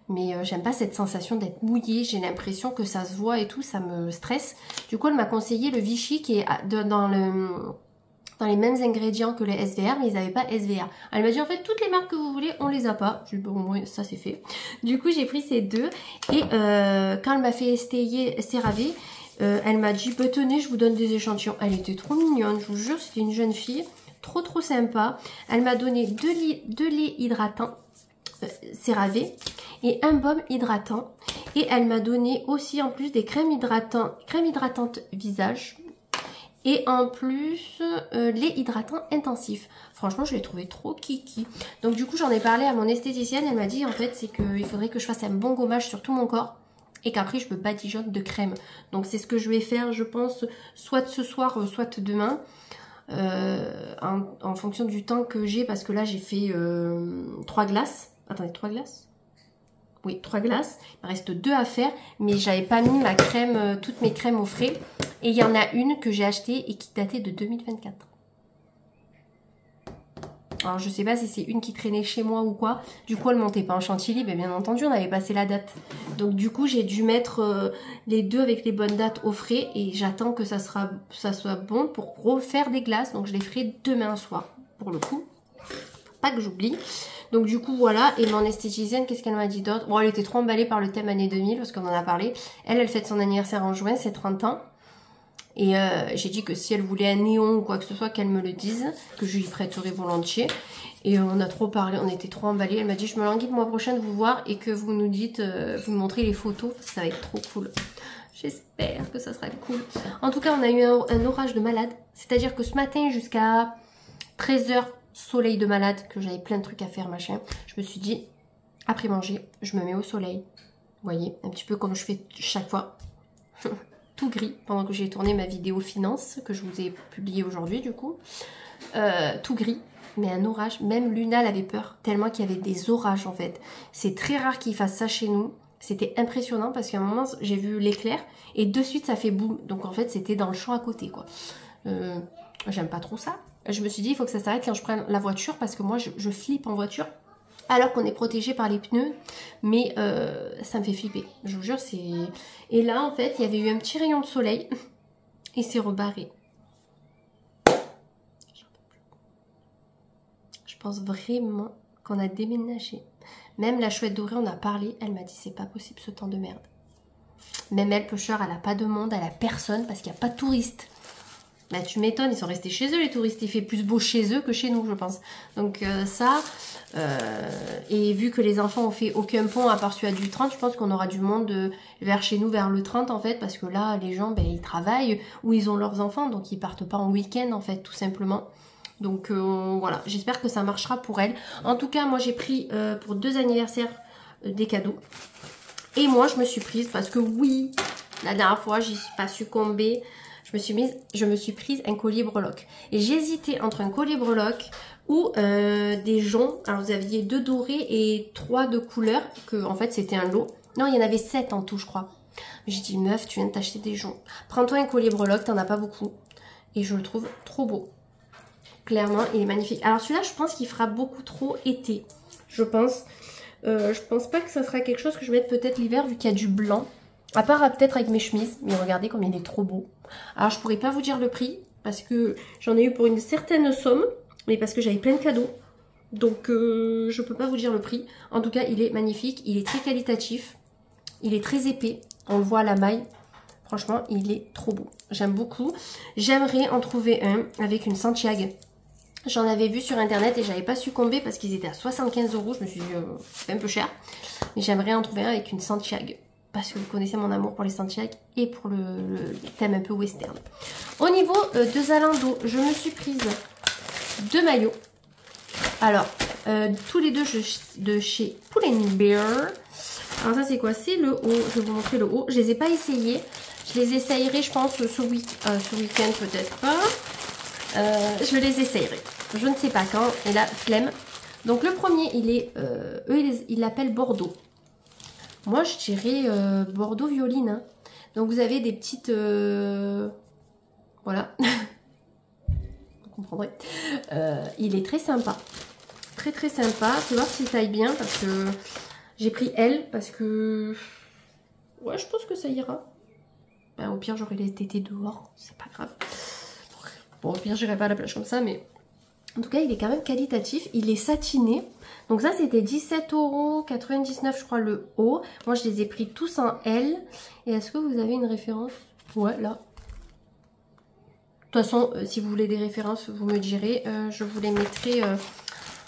Mais j'aime pas cette sensation d'être mouillée, j'ai l'impression que ça se voit et tout, ça me stresse. Du coup elle m'a conseillé le Vichy qui est dans dans les mêmes ingrédients que les SVR, mais ils n'avaient pas SVR. Elle m'a dit en fait toutes les marques que vous voulez, on les a pas. J'ai dit bon, moi, ça c'est fait. Du coup j'ai pris ces deux et quand elle m'a fait essayer CeraVe, elle m'a dit bah, tenez, je vous donne des échantillons. Elle était trop mignonne, je vous jure, c'était une jeune fille, trop sympa. Elle m'a donné deux laits hydratants CeraVe et un baume hydratant. Et elle m'a donné aussi en plus des crèmes hydratantes visage. Et en plus, lait hydratant intensif. Franchement, je l'ai trouvé trop kiki. Donc du coup, j'en ai parlé à mon esthéticienne. Elle m'a dit en fait, c'est qu'il faudrait que je fasse un bon gommage sur tout mon corps. Et qu'après, je me badigeonne de crème. Donc c'est ce que je vais faire, je pense, soit ce soir, soit demain. En fonction du temps que j'ai. Parce que là, j'ai fait 3 glaces. Attendez, 3 glaces? Oui, 3 glaces. Il me reste 2 à faire. Mais j'avais pas mis ma crème, toutes mes crèmes au frais. Et il y en a une que j'ai achetée et qui datait de 2024. Alors je sais pas si c'est une qui traînait chez moi ou quoi. Du coup elle montait pas en chantilly. Mais bien entendu on avait passé la date. Donc du coup j'ai dû mettre les deux avec les bonnes dates au frais. Et j'attends que ça soit bon pour refaire des glaces. Donc je les ferai demain soir pour le coup. Pour pas que j'oublie. Donc du coup voilà, et mon esthéticienne, qu'est-ce qu'elle m'a dit d'autre? Bon, elle était trop emballée par le thème année 2000 parce qu'on en a parlé. Elle fête son anniversaire en juin, c'est 30 ans. Et j'ai dit que si elle voulait un néon ou quoi que ce soit, qu'elle me le dise, que je lui prêterai volontiers. Et on a trop parlé, on était trop emballés. Elle m'a dit je me languis le mois prochain de vous voir et que vous nous dites, vous me montrez les photos, parce que ça va être trop cool. J'espère que ça sera cool. En tout cas, on a eu un orage de malade. C'est-à-dire que ce matin jusqu'à 13 h, soleil de malade, que j'avais plein de trucs à faire, machin. Je me suis dit, après manger, je me mets au soleil. Vous voyez, un petit peu comme je fais chaque fois. Tout gris, pendant que j'ai tourné ma vidéo finance, que je vous ai publiée aujourd'hui du coup. Tout gris, mais un orage. Même Luna elle avait peur, tellement qu'il y avait des orages en fait. C'est très rare qu'ils fassent ça chez nous. C'était impressionnant parce qu'à un moment, j'ai vu l'éclair et de suite ça fait boum. Donc en fait, c'était dans le champ à côté quoi. J'aime pas trop ça. Je me suis dit, il faut que ça s'arrête quand je prenne la voiture parce que moi, je flippe en voiture. Alors qu'on est protégé par les pneus, mais ça me fait flipper. Je vous jure, c'est... Et là, en fait, il y avait eu un petit rayon de soleil et c'est rebarré. Je pense vraiment qu'on a déménagé. Même la chouette dorée, on a parlé, elle m'a dit, c'est pas possible ce temps de merde. Même elle, pêcheur, elle a pas de monde, elle a personne parce qu'il n'y a pas de touristes. Bah tu m'étonnes, ils sont restés chez eux les touristes, il fait plus beau chez eux que chez nous je pense. Donc et vu que les enfants ont fait aucun pont à part celui du 30, je pense qu'on aura du monde vers chez nous vers le 30 en fait, parce que là les gens ben, ils travaillent ou ils ont leurs enfants, donc ils partent pas en week-end en fait tout simplement. Donc voilà, j'espère que ça marchera pour elle. En tout cas moi j'ai pris pour 2 anniversaires des cadeaux. Et moi je me suis prise parce que oui, la dernière fois j'y suis pas succombée. Je me suis prise un collier breloque. Et j'hésitais entre un collier breloque ou des joncs. Alors vous aviez 2 dorés et 3 de couleur. Que en fait c'était un lot. Non, il y en avait 7 en tout je crois. J'ai dit meuf, tu viens de t'acheter des joncs. Prends-toi un collier breloque, t'en as pas beaucoup. Et je le trouve trop beau. Clairement, il est magnifique. Alors celui-là, je pense qu'il fera beaucoup trop été. Je pense. Je pense pas que ça sera quelque chose que je vais mettre peut-être l'hiver vu qu'il y a du blanc. À part peut-être avec mes chemises, mais regardez comme il est trop beau. Alors je pourrais pas vous dire le prix, parce que j'en ai eu pour une certaine somme, mais parce que j'avais plein de cadeaux. Donc je peux pas vous dire le prix. En tout cas, il est magnifique, il est très qualitatif, il est très épais, on le voit à la maille. Franchement, il est trop beau. J'aime beaucoup. J'aimerais en trouver un avec une Santiago. J'en avais vu sur internet et j'avais pas succombé parce qu'ils étaient à 75 €. Je me suis dit, c'est un peu cher. Mais j'aimerais en trouver un avec une Santiago. Parce que vous connaissez mon amour pour les Santiago et pour le thème un peu western. Au niveau de Zalando, je me suis prise 2 maillots. Alors, tous les deux de chez Pull&Bear. Alors ça c'est quoi? C'est le haut. Je vais vous montrer le haut. Je les ai pas essayés. Je les essayerai je pense ce week-end peut-être pas. Je les essayerai. Je ne sais pas quand. Et là, flemme. Donc le premier, il est... eux, ils l'appellent Bordeaux. Moi, je dirais Bordeaux violine. Hein. Donc, vous avez des petites... Voilà. Vous comprendrez. Il est très sympa. Très, très sympa. Je vais voir s'il taille bien parce que j'ai pris L parce que... Ouais, je pense que ça ira. Ben, au pire, j'aurai les tétés dehors. C'est pas grave. Bon, au pire, j'irai pas à la plage comme ça, mais en tout cas, il est quand même qualitatif. Il est satiné. Donc ça, c'était 17,99 € je crois, le haut. Moi, je les ai pris tous en L. Et est-ce que vous avez une référence? Ouais, là. De toute façon, si vous voulez des références, vous me direz. Je vous les mettrai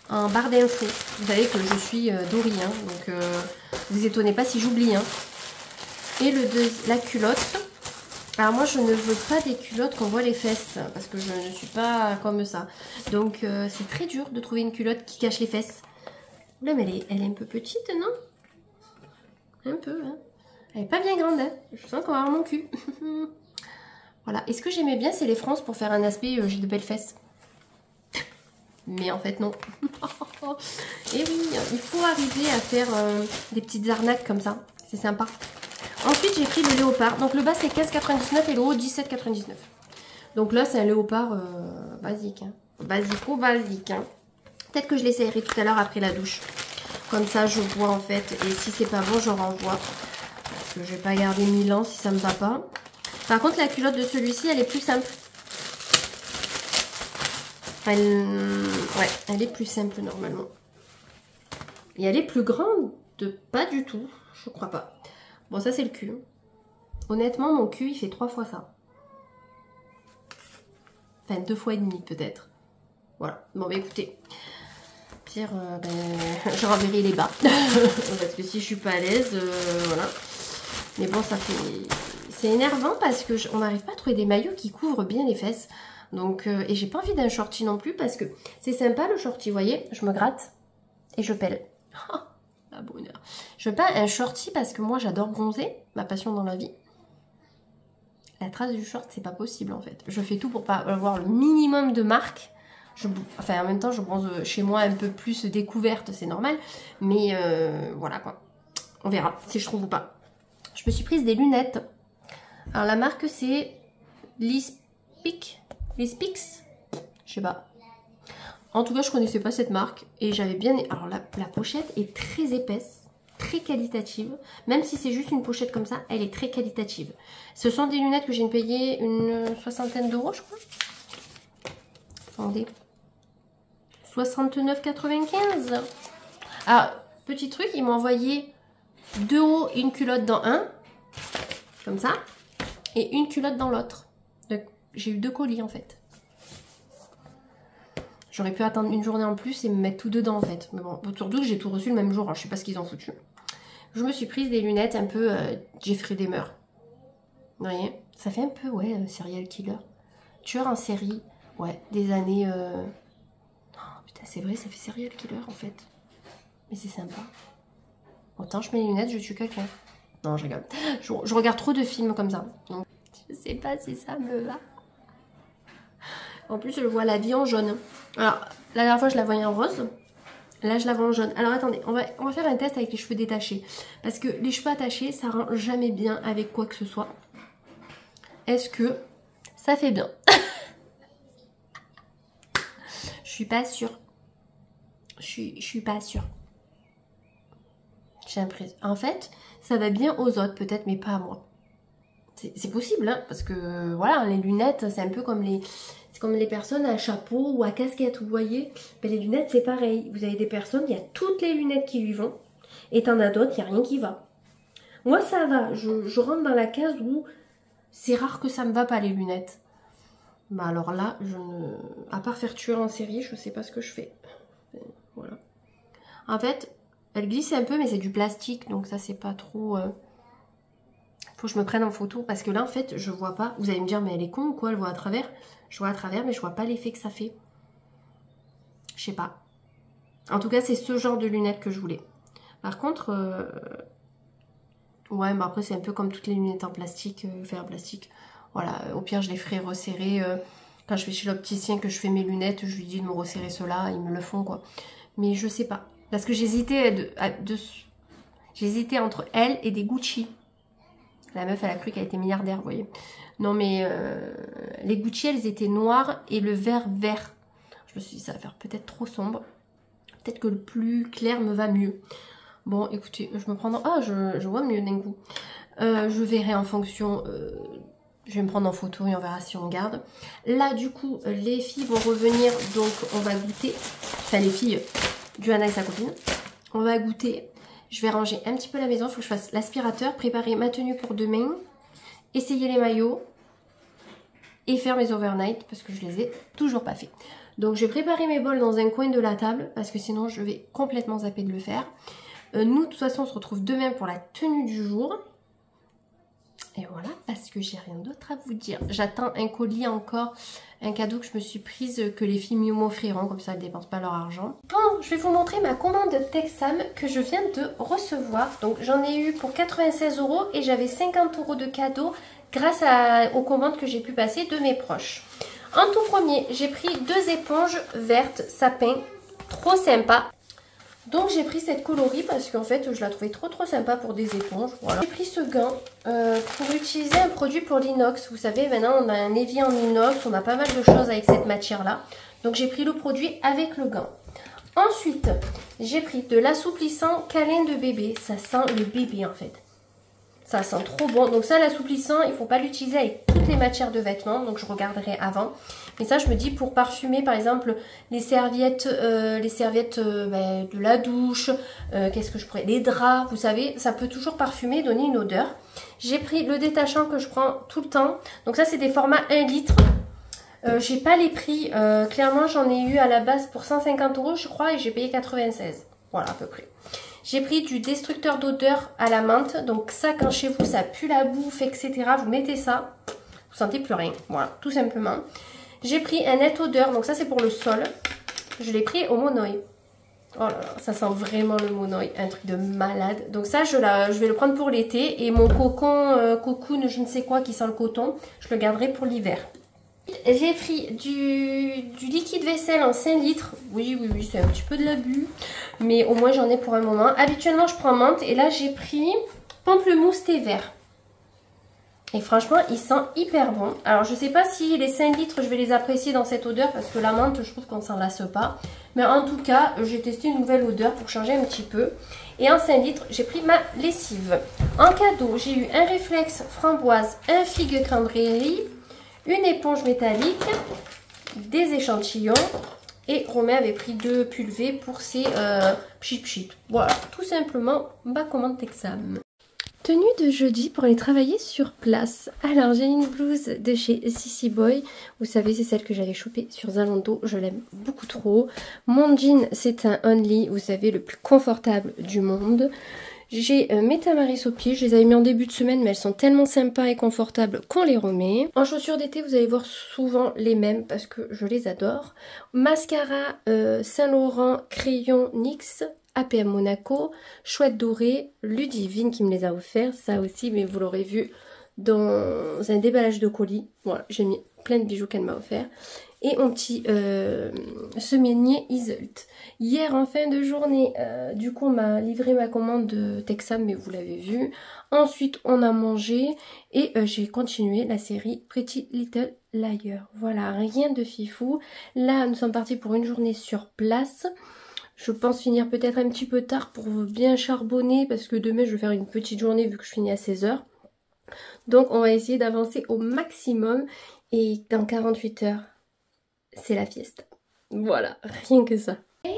en barre d'infos. Vous savez que je suis Dory, hein, donc vous étonnez pas si j'oublie. Hein. Et la culotte. Alors moi, je ne veux pas des culottes qu'on voit les fesses, parce que je ne suis pas comme ça. Donc c'est très dur de trouver une culotte qui cache les fesses. Là, mais elle est un peu petite, non? Un peu, hein. Elle est pas bien grande, hein. Je sens qu'on va avoir mon cul. Voilà. Et ce que j'aimais bien, c'est les frances pour faire un aspect j'ai de belles fesses. Mais en fait, non. Et oui, il faut arriver à faire des petites arnaques comme ça. C'est sympa. Ensuite, j'ai pris le léopard. Donc le bas, c'est 15,99 € et le haut, 17,99 €. Donc là, c'est un léopard basique. Hein. Basique. Hein. Peut-être que je l'essayerai tout à l'heure après la douche. Comme ça, je vois en fait. Et si c'est pas bon, je renvoie. Parce que je vais pas garder 1000 ans si ça me va pas. Par contre, la culotte de celui-ci, elle est plus simple. Ouais, elle est plus simple normalement. Et elle est plus grande? Pas du tout. Je crois pas. Bon, ça c'est le cul. Honnêtement, mon cul, il fait 3 fois ça. Enfin, 2 fois et demi peut-être. Voilà. Bon, bah écoutez. Pire, je renverrai les bas. Parce que si je suis pas à l'aise, voilà. Mais bon, ça fait... C'est énervant parce que on n'arrive pas à trouver des maillots qui couvrent bien les fesses. Donc, et j'ai pas envie d'un shorty non plus parce que c'est sympa le shorty, vous voyez. Je me gratte et je pèle. Ah, bonheur. Je veux pas un shorty parce que moi j'adore bronzer, ma passion dans la vie. La trace du short, c'est pas possible en fait. Je fais tout pour pas avoir le minimum de marque. Enfin, en même temps, je bronze chez moi un peu plus découverte, c'est normal. Mais voilà quoi. On verra si je trouve ou pas. Je me suis prise des lunettes. Alors la marque c'est Lispix. Je sais pas. En tout cas, je connaissais pas cette marque et j'avais bien... Alors la pochette est très épaisse, très qualitative. Même si c'est juste une pochette comme ça, elle est très qualitative. Ce sont des lunettes que j'ai payé une 60aine d'euros, je crois. Attendez. 69,95 €. Alors, petit truc, ils m'ont envoyé 2 hauts et une culotte dans un. Comme ça. Et une culotte dans l'autre. Donc, j'ai eu 2 colis en fait. J'aurais pu attendre une journée en plus et me mettre tout dedans en fait. Mais bon, surtout que j'ai tout reçu le même jour. Alors, je sais pas ce qu'ils ont foutu. Je me suis prise des lunettes un peu Jeffrey Dahmer. Vous voyez? Ça fait un peu, ouais, serial killer. Tueur en série. Ouais, des années... Oh, putain, c'est vrai, ça fait serial killer en fait. Mais c'est sympa. Autant je mets les lunettes, je tue quelqu'un. Non, je rigole. Je regarde trop de films comme ça. Donc, je sais pas si ça me va. En plus, je vois la vie en jaune. Alors, la dernière fois, je la voyais en rose. Là, je la vois en jaune. Alors, attendez, on va faire un test avec les cheveux détachés. Parce que les cheveux attachés, ça rend jamais bien avec quoi que ce soit. Est-ce que ça fait bien? Je suis pas sûre. Je suis pas sûre. J'ai l'impression. En fait, ça va bien aux autres peut-être, mais pas à moi. C'est possible, hein, parce que voilà, les lunettes, c'est un peu comme les personnes à chapeau ou à casquette, vous voyez. Ben, les lunettes, c'est pareil. Vous avez des personnes, il y a toutes les lunettes qui lui vont, et t'en as d'autres, il n'y a rien qui va. Moi, ça va. Je rentre dans la case où c'est rare que ça me va pas, les lunettes. Bah alors là, à part faire tuer en série, je sais pas ce que je fais. Voilà. En fait, elle glisse un peu, mais c'est du plastique, donc ça, c'est pas trop... Faut que je me prenne en photo, parce que là, en fait, je vois pas. Vous allez me dire, mais elle est con ou quoi? Elle voit à travers. Je vois à travers, mais je vois pas l'effet que ça fait. Je sais pas. En tout cas, c'est ce genre de lunettes que je voulais. Par contre, ouais, mais après, c'est un peu comme toutes les lunettes en plastique, fait en plastique. Voilà, au pire, je les ferai resserrer. Quand je vais chez l'opticien, que je fais mes lunettes, je lui dis de me resserrer ceux-là, ils me le font, quoi. Mais je sais pas. Parce que j'hésitais j'hésitais entre elle et des Gucci. La meuf, elle a cru qu'elle était milliardaire, vous voyez. Non, mais les Gucci, elles étaient noires et le vert. Je me suis dit, ça va faire peut-être trop sombre. Peut-être que le plus clair me va mieux. Bon, écoutez, je me prends... Ah, je vois mieux d'un coup. Je verrai en fonction Je vais me prendre en photo et on verra si on garde. Là, du coup, les filles vont revenir. Donc, on va goûter. Enfin, les filles, Johanna et sa copine. On va goûter. Je vais ranger un petit peu la maison. Il faut que je fasse l'aspirateur, préparer ma tenue pour demain, essayer les maillots et faire mes overnight parce que je les ai toujours pas fait. Donc, je vais préparer mes bols dans un coin de la table parce que sinon, je vais complètement zapper de le faire. Nous, de toute façon, on se retrouve demain pour la tenue du jour. Et voilà, parce que j'ai rien d'autre à vous dire. J'attends un colis encore, un cadeau que je me suis prise, que les filles m'offriront, comme ça elles ne dépensent pas leur argent. Bon, je vais vous montrer ma commande Texam que je viens de recevoir. Donc j'en ai eu pour 96 € et j'avais 50 € de cadeau grâce aux commandes que j'ai pu passer de mes proches. En tout premier, j'ai pris 2 éponges vertes sapin, trop sympa. Donc j'ai pris cette coloris parce qu'en fait je la trouvais trop sympa pour des éponges. Voilà. J'ai pris ce gant pour utiliser un produit pour l'inox. Vous savez, maintenant on a un évier en inox, on a pas mal de choses avec cette matière là. Donc j'ai pris le produit avec le gant. Ensuite, j'ai pris de l'assouplissant câlin de bébé. Ça sent le bébé en fait. Ça sent trop bon. Donc ça, l'assouplissant, il ne faut pas l'utiliser avec toutes les matières de vêtements. Donc je regarderai avant. Mais ça, je me dis pour parfumer, par exemple, les serviettes de la douche. Qu'est-ce que je pourrais... Les draps, vous savez, ça peut toujours parfumer, donner une odeur. J'ai pris le détachant que je prends tout le temps. Donc ça, c'est des formats 1 litre. J'ai pas les prix. Clairement, j'en ai eu à la base pour 150 € je crois. Et j'ai payé 96. Voilà, à peu près. J'ai pris du destructeur d'odeur à la menthe. Donc ça, quand chez vous, ça pue la bouffe, etc. Vous mettez ça. Vous sentez plus rien. Voilà, tout simplement. J'ai pris un net odeur. Donc ça, c'est pour le sol. Je l'ai pris au Monoi. Oh là là, ça sent vraiment le Monoi. Un truc de malade. Donc ça, je vais le prendre pour l'été. Et mon cocon, cocoon, je ne sais quoi, qui sent le coton, je le garderai pour l'hiver. J'ai pris du liquide vaisselle en 5 litres. Oui, c'est un petit peu de l'abus. Mais au moins, j'en ai pour un moment. Habituellement, je prends menthe. Et là, j'ai pris pamplemousse thé vert. Et franchement, il sent hyper bon. Alors, je ne sais pas si les 5 litres, je vais les apprécier dans cette odeur. Parce que la menthe, je trouve qu'on ne s'en lasse pas. Mais en tout cas, j'ai testé une nouvelle odeur pour changer un petit peu. Et en 5 litres, j'ai pris ma lessive. En cadeau, j'ai eu un réflexe framboise, un figue cranberry, une éponge métallique, des échantillons et Romain avait pris 2 pulvés pour ses pchit. Voilà, tout simplement ma commande Texam. Tenue de jeudi pour aller travailler sur place. Alors j'ai une blouse de chez Sissy Boy. Vous savez, c'est celle que j'avais chopée sur Zalando. Je l'aime beaucoup trop. Mon jean, c'est un Only, vous savez, le plus confortable du monde. J'ai mes Tamaris aux pieds, je les avais mis en début de semaine mais elles sont tellement sympas et confortables qu'on les remet. En chaussures d'été vous allez voir souvent les mêmes parce que je les adore. Mascara Saint Laurent, crayon NYX, APM Monaco, chouette dorée, Ludivine qui me les a offerts, ça aussi mais vous l'aurez vu dans un déballage de colis. Voilà, j'ai mis plein de bijoux qu'elle m'a offert. Et mon petit semainier Iseult. Hier en fin de journée, du coup on m'a livré ma commande de Texam, mais vous l'avez vu. Ensuite on a mangé et j'ai continué la série Pretty Little Liars. Voilà, rien de fifou. Là nous sommes partis pour une journée sur place. Je pense finir peut-être un petit peu tard pour bien charbonner parce que demain je vais faire une petite journée vu que je finis à 16 h. Donc on va essayer d'avancer au maximum et dans 48 heures. C'est la fiesta. Voilà, rien que ça. Hey,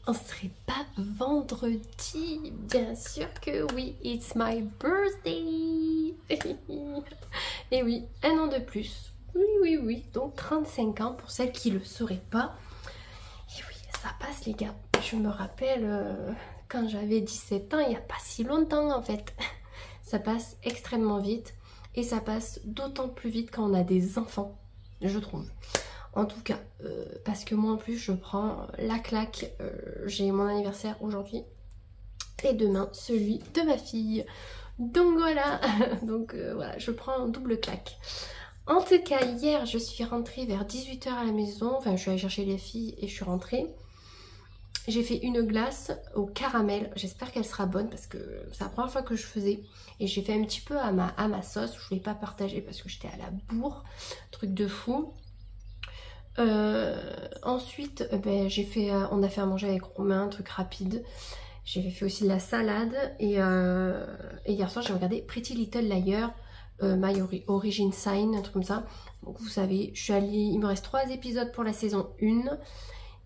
on serait pas vendredi? Bien sûr que oui, it's my birthday. Et oui, 1 an de plus. Oui, donc 35 ans pour celles qui le sauraient pas. Et oui, ça passe les gars. Je me rappelle quand j'avais 17 ans, il n'y a pas si longtemps en fait. Ça passe extrêmement vite et ça passe d'autant plus vite quand on a des enfants, je trouve. En tout cas, parce que moi en plus je prends la claque, j'ai mon anniversaire aujourd'hui et demain celui de ma fille. Donc voilà, voilà, je prends un double claque. En tout cas, hier je suis rentrée vers 18 h à la maison, enfin je suis allée chercher les filles et je suis rentrée. J'ai fait une glace au caramel, j'espère qu'elle sera bonne parce que c'est la première fois que je faisais. Et j'ai fait un petit peu à ma sauce, je voulais pas partager parce que j'étais à la bourre, truc de fou. Ensuite on a fait à manger avec Romain, un truc rapide. J'ai fait aussi de la salade et hier soir j'ai regardé Pretty Little Liars Origin Sign, un truc comme ça. Donc vous savez, je suis allée, il me reste 3 épisodes pour la saison 1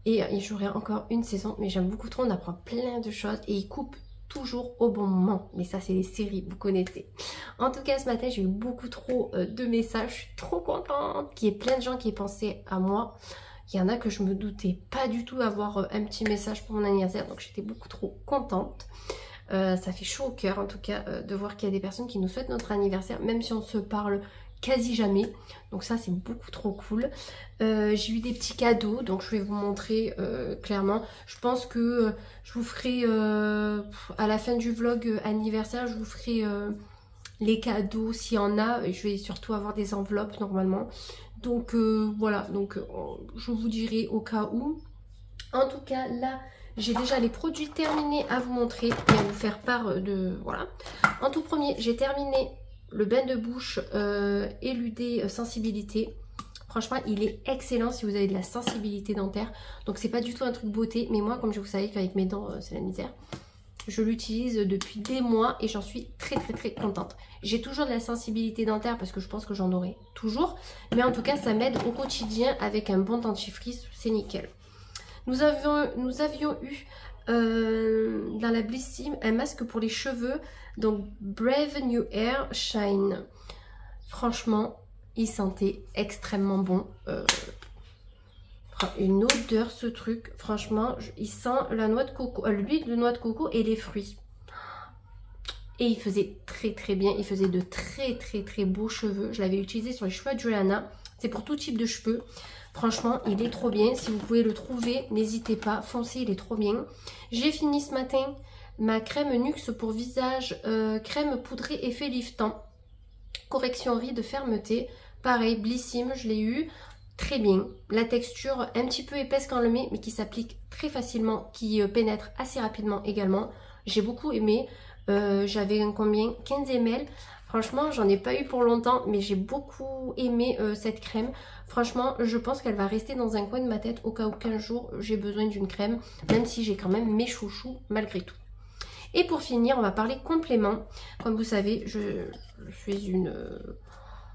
et j'aurai encore une saison, mais j'aime beaucoup trop, on apprend plein de choses et il coupe toujours au bon moment. Mais ça c'est les séries, vous connaissez. En tout cas ce matin j'ai eu beaucoup trop de messages, je suis trop contente qu'il y ait plein de gens qui aient pensé à moi. Il y en a que je me doutais pas du tout avoir un petit message pour mon anniversaire, donc j'étais beaucoup trop contente. Ça fait chaud au cœur en tout cas de voir qu'il y a des personnes qui nous souhaitent notre anniversaire, même si on se parle quasi jamais. Donc ça c'est beaucoup trop cool. J'ai eu des petits cadeaux, donc je vais vous montrer clairement. Je pense que je vous ferai à la fin du vlog anniversaire, je vous ferai les cadeaux s'il y en a. Et je vais surtout avoir des enveloppes normalement. Donc voilà, donc je vous dirai au cas où. En tout cas là j'ai déjà les produits terminés à vous montrer et à vous faire part de... Voilà. En tout premier, j'ai terminé le bain de bouche Éludé Sensibilité. Franchement, il est excellent si vous avez de la sensibilité dentaire. Donc, c'est pas du tout un truc beauté. Mais moi, comme je vous savez qu'avec mes dents, c'est la misère. Je l'utilise depuis des mois et j'en suis très contente. J'ai toujours de la sensibilité dentaire parce que je pense que j'en aurai toujours. Mais en tout cas, ça m'aide au quotidien avec un bon dentifrice. C'est nickel. Nous avions eu dans la Blissim un masque pour les cheveux, donc Brave New Air Shine. Franchement, il sentait extrêmement bon. Une odeur ce truc, franchement, il sent la noix de coco, l'huile de noix de coco et les fruits. Et il faisait très bien, il faisait de très beaux cheveux. Je l'avais utilisé sur les cheveux de Juliana, c'est pour tout type de cheveux. Franchement, il est trop bien. Si vous pouvez le trouver, n'hésitez pas. Foncez, il est trop bien. J'ai fini ce matin ma crème Nuxe pour visage. Crème poudrée effet liftant. Correction rides fermeté. Pareil, Blissim, je l'ai eu. Très bien. La texture un petit peu épaisse quand on le met, mais qui s'applique très facilement. Qui pénètre assez rapidement également. J'ai beaucoup aimé. J'avais combien 15 ml. Franchement, j'en ai pas eu pour longtemps, mais j'ai beaucoup aimé cette crème. Franchement, je pense qu'elle va rester dans un coin de ma tête au cas où qu'un jour j'ai besoin d'une crème, même si j'ai quand même mes chouchous malgré tout. Et pour finir, on va parler compléments. Comme vous savez, je suis une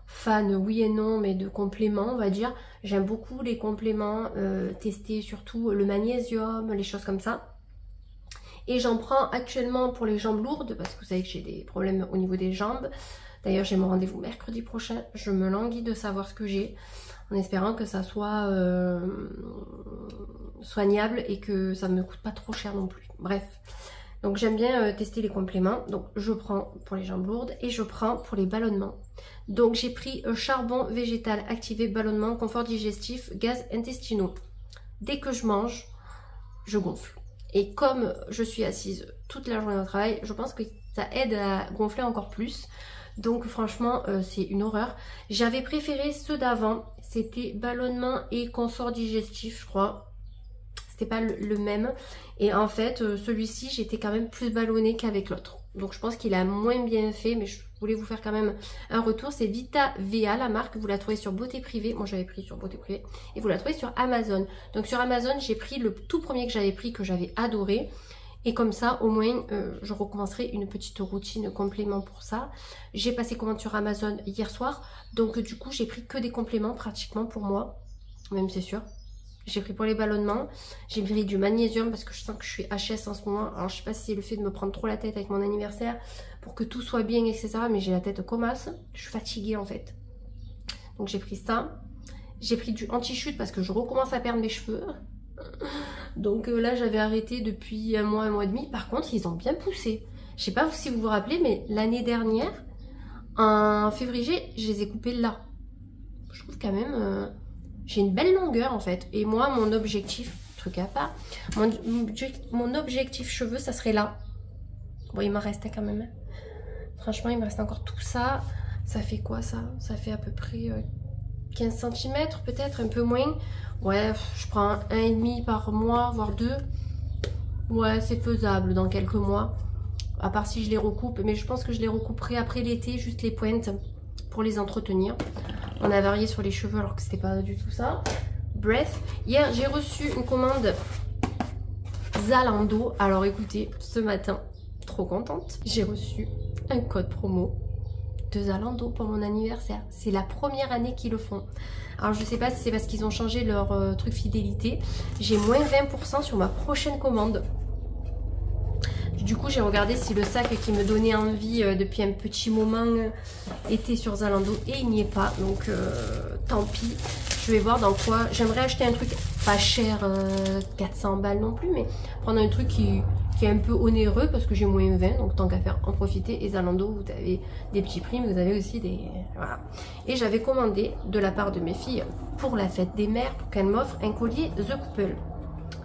fan, oui et non, mais de compléments, on va dire. J'aime beaucoup les compléments, tester surtout le magnésium, les choses comme ça. Et j'en prends actuellement pour les jambes lourdes, parce que vous savez que j'ai des problèmes au niveau des jambes. D'ailleurs, j'ai mon rendez-vous mercredi prochain. Je me languis de savoir ce que j'ai, en espérant que ça soit soignable et que ça ne me coûte pas trop cher non plus. Bref, donc j'aime bien tester les compléments. Donc je prends pour les jambes lourdes et je prends pour les ballonnements. Donc j'ai pris charbon végétal activé, ballonnement, confort digestif, gaz intestinaux. Dès que je mange, je gonfle. Et comme je suis assise toute la journée au travail, je pense que ça aide à gonfler encore plus. Donc franchement, c'est une horreur. J'avais préféré ceux d'avant. C'était ballonnement et confort digestif, je crois. C'était pas le même. Et en fait, celui-ci, j'étais quand même plus ballonnée qu'avec l'autre. Donc je pense qu'il a moins bien fait, mais je voulais vous faire quand même un retour. C'est Vita VA, la marque. Vous la trouvez sur Beauté Privée. Moi, j'avais pris sur Beauté Privée. Et vous la trouvez sur Amazon. Donc sur Amazon, j'ai pris le tout premier que j'avais pris, que j'avais adoré. Et comme ça, au moins, je recommencerai une petite routine complément pour ça. J'ai passé commande sur Amazon hier soir. Donc du coup, j'ai pris que des compléments pratiquement pour moi. Même c'est sûr. J'ai pris pour les ballonnements. J'ai pris du magnésium parce que je sens que je suis HS en ce moment. Alors je sais pas si c'est le fait de me prendre trop la tête avec mon anniversaire pour que tout soit bien, etc. Mais j'ai la tête comme as. Je suis fatiguée en fait. Donc j'ai pris ça. J'ai pris du anti-chute parce que je recommence à perdre mes cheveux. Donc là j'avais arrêté depuis un mois et demi. Par contre ils ont bien poussé. Je sais pas si vous vous rappelez, mais l'année dernière, en février, je les ai coupés là. Je trouve quand même... j'ai une belle longueur en fait. Et moi, mon objectif, truc à part, mon objectif cheveux, ça serait là. Bon, il m'en restait quand même. Franchement, il me reste encore tout ça. Ça fait quoi ça? Ça fait à peu près 15 cm peut-être, un peu moins. Ouais, je prends 1,5 par mois, voire 2. Ouais, c'est faisable dans quelques mois. À part si je les recoupe. Mais je pense que je les recouperai après l'été, juste les pointes, pour les entretenir. On a varié sur les cheveux alors que c'était pas du tout ça. Bref, hier j'ai reçu une commande Zalando. Alors écoutez, ce matin, trop contente, j'ai reçu un code promo de Zalando pour mon anniversaire. C'est la première année qu'ils le font. Alors je sais pas si c'est parce qu'ils ont changé leur truc fidélité. J'ai moins 20% sur ma prochaine commande. Du coup j'ai regardé si le sac qui me donnait envie depuis un petit moment était sur Zalando et il n'y est pas. Donc tant pis. Je vais voir dans quoi. J'aimerais acheter un truc pas cher, 400 balles non plus, mais prendre un truc qui est un peu onéreux parce que j'ai moins 20, donc tant qu'à faire en profiter. Et Zalando, vous avez des petits prix, mais vous avez aussi des... Voilà. Et j'avais commandé de la part de mes filles pour la fête des mères pour qu'elles m'offrent un collier The Couple.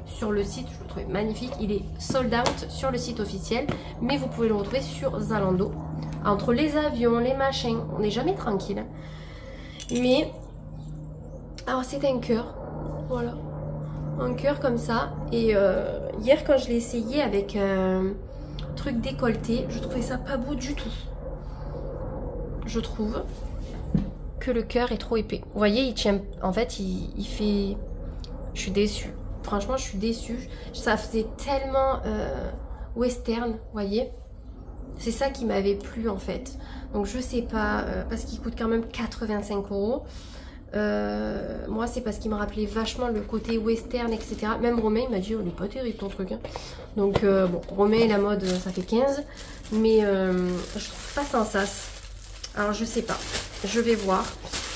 Sur le site, je le trouvais magnifique, il est sold out sur le site officiel, mais vous pouvez le retrouver sur Zalando. Entre les avions, les machins, on n'est jamais tranquille. Mais, alors c'est un cœur, voilà. Un cœur comme ça. Et hier quand je l'ai essayé avec un truc décolleté, je trouvais ça pas beau du tout. Je trouve que le cœur est trop épais. Vous voyez, il tient. En fait, il fait. Je suis déçue. Franchement, je suis déçue. Ça faisait tellement western, vous voyez. C'est ça qui m'avait plu en fait. Donc je sais pas, parce qu'il coûte quand même 85 €. Moi c'est parce qu'il me rappelait vachement le côté western, etc. Même Romain il m'a dit oh, il est pas terrible ton truc hein. Donc bon, Romain la mode ça fait 15, mais je trouve pas sans sas. Alors je sais pas, je vais voir,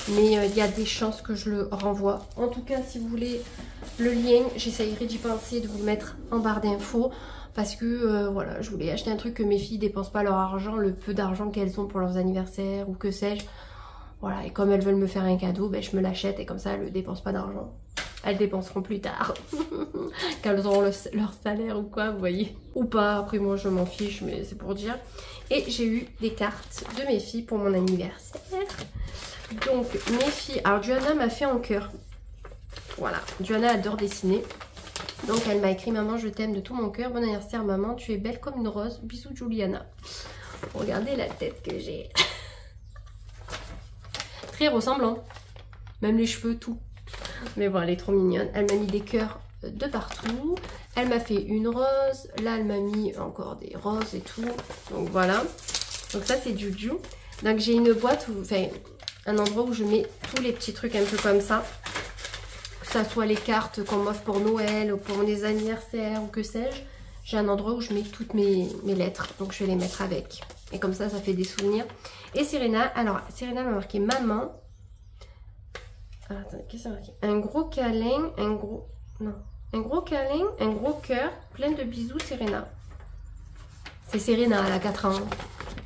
mais il y a des chances que je le renvoie. En tout cas si vous voulez le lien, j'essayerai d'y penser, de vous le mettre en barre d'infos. Parce que voilà, je voulais acheter un truc que mes filles dépensent pas leur argent, le peu d'argent qu'elles ont pour leurs anniversaires ou que sais-je. Voilà, et comme elles veulent me faire un cadeau, ben, je me l'achète et comme ça elles ne dépensent pas d'argent. Elles dépenseront plus tard, quand elles auront leur salaire ou quoi, vous voyez. Ou pas, après moi je m'en fiche, mais c'est pour dire. Et j'ai eu des cartes de mes filles pour mon anniversaire. Donc mes filles, alors Johanna m'a fait en cœur. Voilà, Johanna adore dessiner. Donc elle m'a écrit maman je t'aime de tout mon cœur, bon anniversaire maman, tu es belle comme une rose, bisous Juliana. Regardez la tête que j'ai. Très ressemblant, même les cheveux, tout. Mais bon, elle est trop mignonne. Elle m'a mis des cœurs de partout. Elle m'a fait une rose. Là, elle m'a mis encore des roses et tout. Donc voilà. Donc ça, c'est Juju. Donc j'ai une boîte, enfin un endroit où je mets tous les petits trucs un peu comme ça. Que ça soit les cartes qu'on m'offre pour Noël ou pour des anniversaires ou que sais-je. J'ai un endroit où je mets toutes mes lettres. Donc je vais les mettre avec. Et comme ça fait des souvenirs. Et Serena, alors Serena m'a marqué maman. Alors, attendez, qu'est-ce que c'est marqué? Un gros câlin, un gros... Non. Un gros câlin, un gros cœur, plein de bisous Serena. C'est Serena, elle a 4 ans.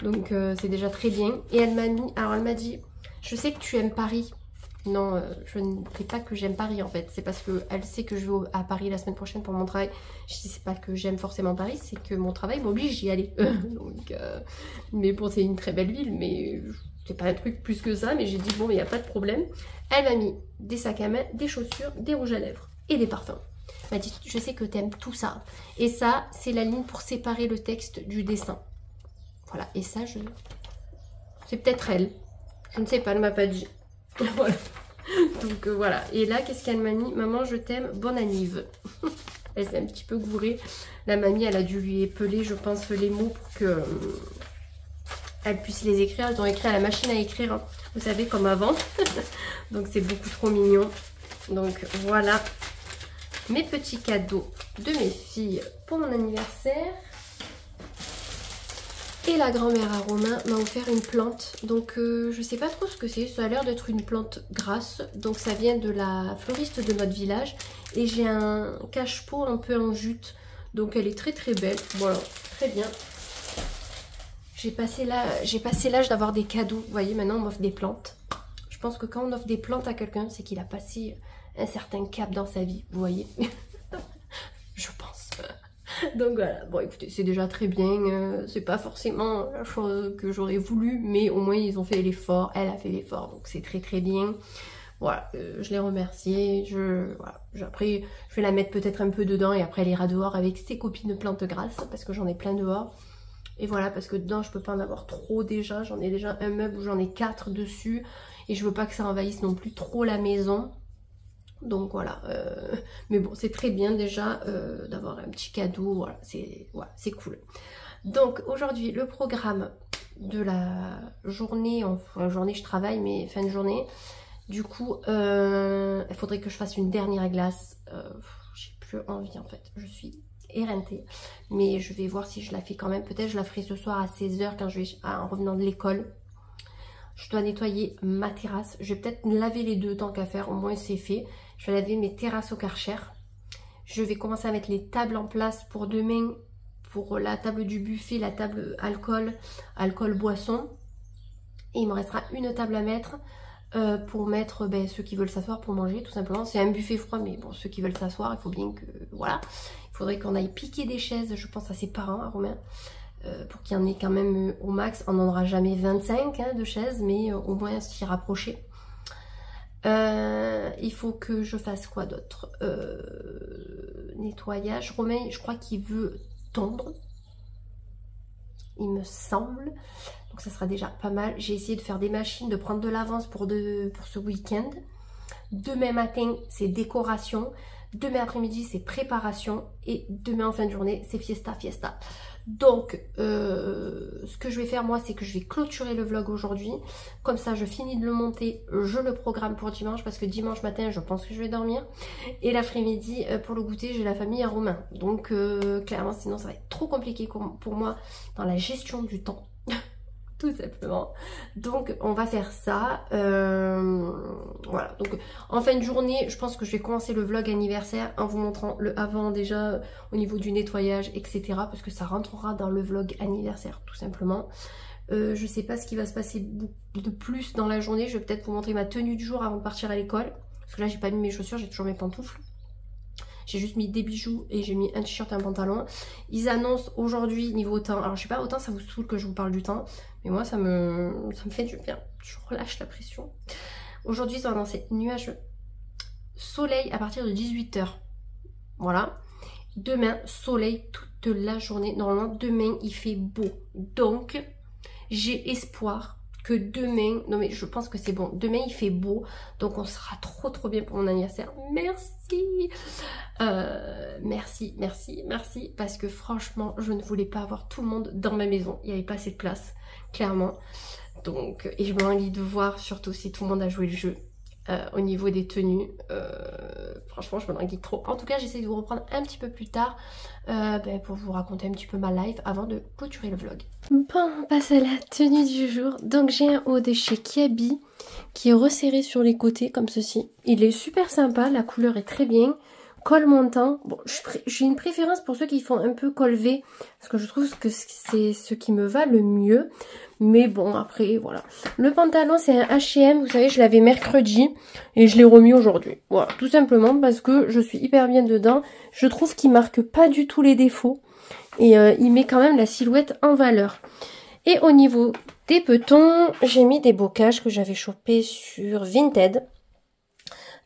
Donc c'est déjà très bien. Et elle m'a mis... Alors elle m'a dit, je sais que tu aimes Paris. Non, je ne sais pas que j'aime Paris en fait. C'est parce qu'elle sait que je vais à Paris la semaine prochaine pour mon travail. Je dis c'est pas que j'aime forcément Paris, c'est que mon travail m'oblige d'y aller. Donc, mais bon, c'est une très belle ville, mais c'est pas un truc plus que ça. Mais j'ai dit bon, il n'y a pas de problème. Elle m'a mis des sacs à main, des chaussures, des rouges à lèvres et des parfums. Elle m'a dit je sais que tu aimes tout ça. Et ça, c'est la ligne pour séparer le texte du dessin. Voilà, et ça, c'est peut-être elle. Je ne sais pas, elle m'a pas dit. Voilà. Donc voilà. Et là, qu'est-ce qu'elle m'a mis? Maman, je t'aime, bonne anniv. Elle s'est un petit peu gourée. La mamie, elle a dû lui épeler, je pense, les mots pour que elle puisse les écrire. Elles ont écrit à la machine à écrire, hein. Vous savez, comme avant. Donc c'est beaucoup trop mignon. Donc voilà mes petits cadeaux de mes filles pour mon anniversaire. Et la grand-mère à Romain m'a offert une plante, donc je sais pas trop ce que c'est, ça a l'air d'être une plante grasse, donc ça vient de la fleuriste de notre village, et j'ai un cache-pot un peu en jute, donc elle est très très belle, voilà, très bien. J'ai passé l'âge d'avoir des cadeaux, vous voyez, maintenant on m'offre des plantes. Je pense que quand on offre des plantes à quelqu'un, c'est qu'il a passé un certain cap dans sa vie, vous voyez. Je pense. Donc voilà, bon écoutez, c'est déjà très bien, c'est pas forcément la chose que j'aurais voulu, mais au moins ils ont fait l'effort, elle a fait l'effort, donc c'est très très bien. Voilà, je les remercie, voilà, après je vais la mettre peut-être un peu dedans et après elle ira dehors avec ses copines plantes grasses, parce que j'en ai plein dehors. Et voilà, parce que dedans je peux pas en avoir trop déjà, j'en ai déjà un meuble où j'en ai 4 dessus, et je veux pas que ça envahisse non plus trop la maison. Donc voilà, mais bon c'est très bien déjà d'avoir un petit cadeau, voilà c'est cool. Donc aujourd'hui le programme, de la journée, la journée je travaille, mais fin de journée. Du coup, il faudrait que je fasse une dernière glace. J'ai plus envie en fait, je suis éreintée. Mais je vais voir si je la fais quand même. Peut-être je la ferai ce soir à 16 h quand je vais en revenant de l'école. Je dois nettoyer ma terrasse. Je vais peut-être laver les deux tant qu'à faire, au moins c'est fait. Je vais laver mes terrasses au Karcher. Je vais commencer à mettre les tables en place pour demain. Pour la table du buffet, la table alcool boisson. Et il me restera une table à mettre pour mettre ceux qui veulent s'asseoir pour manger tout simplement. C'est un buffet froid mais bon, ceux qui veulent s'asseoir, il faut bien que... Voilà. Il faudrait qu'on aille piquer des chaises, je pense à ses parents, à Romain. Pour qu'il y en ait quand même au max. On n'en aura jamais 25 hein, de chaises, mais au moins s'y rapprocher. Il faut que je fasse quoi d'autre? Nettoyage. Romain, je crois qu'il veut tondre, il me semble. Donc ça sera déjà pas mal. J'ai essayé de faire des machines, de prendre de l'avance pour ce week-end. Demain matin, c'est décoration. Demain après-midi, c'est préparation. Et demain en fin de journée, c'est fiesta. Donc, ce que je vais faire moi, c'est que je vais clôturer le vlog aujourd'hui. Comme ça, je finis de le monter, je le programme pour dimanche. Parce que dimanche matin, je pense que je vais dormir. Et l'après-midi, pour le goûter, j'ai la famille à Romain. Donc, clairement, sinon, ça va être trop compliqué pour moi dans la gestion du temps. Tout simplement. Donc on va faire ça. Voilà. Donc en fin de journée, je pense que je vais commencer le vlog anniversaire en vous montrant le avant déjà au niveau du nettoyage, etc. Parce que ça rentrera dans le vlog anniversaire tout simplement. Je sais pas ce qui va se passer de plus dans la journée. Je vais peut-être vous montrer ma tenue du jour avant de partir à l'école. Parce que là j'ai pas mis mes chaussures, j'ai toujours mes pantoufles. J'ai juste mis des bijoux et j'ai mis un t-shirt et un pantalon. Ils annoncent aujourd'hui niveau temps. Alors je sais pas, autant ça vous saoule que je vous parle du temps. Mais moi ça me fait du bien. Je relâche la pression. Aujourd'hui ils ont annoncé nuage, soleil à partir de 18 h. Voilà. Demain, soleil toute la journée. Normalement demain il fait beau. Donc j'ai espoir que demain, non mais je pense que c'est bon, demain il fait beau, donc on sera trop bien pour mon anniversaire. Merci, merci, parce que franchement je ne voulais pas avoir tout le monde dans ma maison, il n'y avait pas assez de place, clairement. Donc, et je me envie de voir surtout si tout le monde a joué le jeu. Au niveau des tenues, franchement je me languis trop. En tout cas j'essaie de vous reprendre un petit peu plus tard pour vous raconter un petit peu ma life avant de clôturer le vlog. Bon, on passe à la tenue du jour. Donc j'ai un haut de chez Kiabi qui est resserré sur les côtés comme ceci. Il est super sympa, la couleur est très bien. Col montant, bon, j'ai une préférence pour ceux qui font un peu col V parce que je trouve que c'est ce qui me va le mieux. Mais bon, après, voilà. Le pantalon, c'est un H&M. Vous savez, je l'avais mercredi et je l'ai remis aujourd'hui. Voilà, tout simplement parce que je suis hyper bien dedans. Je trouve qu'il marque pas du tout les défauts. Et il met quand même la silhouette en valeur. Et au niveau des petons, j'ai mis des bocages que j'avais chopés sur Vinted.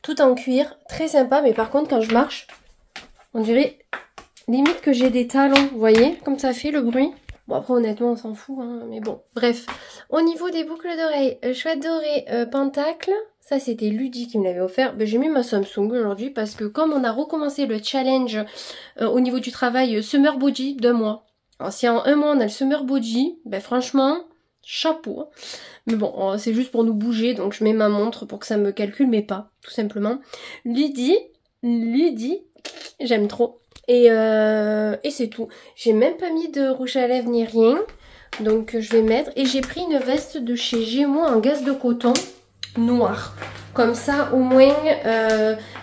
Tout en cuir, très sympa. Mais par contre, quand je marche, on dirait limite que j'ai des talons. Vous voyez, comme ça fait le bruit. Bon après honnêtement on s'en fout hein, mais bon bref. Au niveau des boucles d'oreilles, chouette doré pentacle, ça c'était Ludi qui me l'avait offert. J'ai mis ma Samsung aujourd'hui parce que comme on a recommencé le challenge au niveau du travail Summer Body de mois. Alors si en un mois on a le Summer Body, franchement chapeau. Mais bon c'est juste pour nous bouger donc je mets ma montre pour que ça me calcule mes pas tout simplement. Ludi, j'aime trop. Et c'est tout. J'ai même pas mis de rouge à lèvres ni rien. Donc je vais mettre. Et j'ai pris une veste de chez Gémeaux en gaze de coton noir. Comme ça au moins.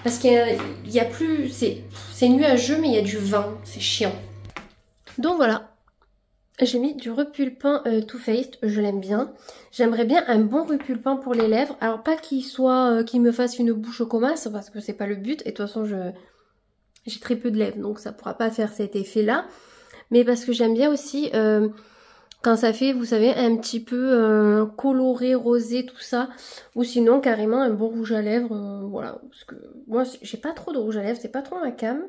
Parce qu'il y a plus. C'est nuageux mais il y a du vent. C'est chiant. Donc voilà. J'ai mis du repulpant Too Faced. Je l'aime bien. J'aimerais bien un bon repulpant pour les lèvres. Alors pas qu'il me fasse une bouche au comasse. Parce que c'est pas le but. Et de toute façon j'ai très peu de lèvres, donc ça pourra pas faire cet effet-là. Mais parce que j'aime bien aussi quand ça fait, vous savez, un petit peu coloré, rosé, tout ça. Ou sinon, carrément, un bon rouge à lèvres. Voilà, parce que moi, j'ai pas trop de rouge à lèvres, c'est pas trop ma came.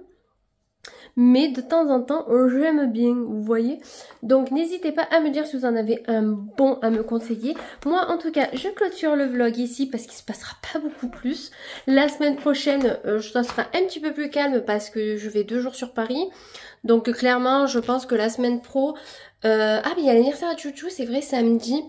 mais de temps en temps j'aime bien, vous voyez. Donc n'hésitez pas à me dire si vous en avez un bon à me conseiller. Moi en tout cas je clôture le vlog ici parce qu'il se passera pas beaucoup plus. La semaine prochaine ça sera un petit peu plus calme parce que je vais 2 jours sur Paris. Donc clairement je pense que la semaine pro... ah mais il y a l'anniversaire à Juju, c'est vrai, samedi.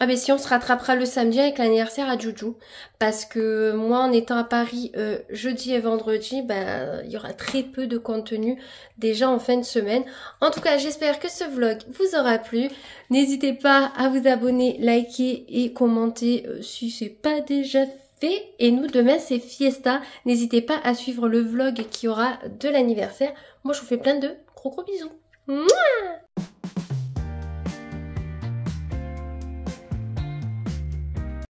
Ah mais si on se rattrapera le samedi avec l'anniversaire à Juju. Parce que moi en étant à Paris jeudi et vendredi, ben il y aura très peu de contenu déjà en fin de semaine. En tout cas j'espère que ce vlog vous aura plu. N'hésitez pas à vous abonner, liker et commenter si c'est pas déjà fait. Et nous demain c'est fiesta. N'hésitez pas à suivre le vlog qui aura de l'anniversaire. Moi je vous fais plein de gros bisous. Mouah.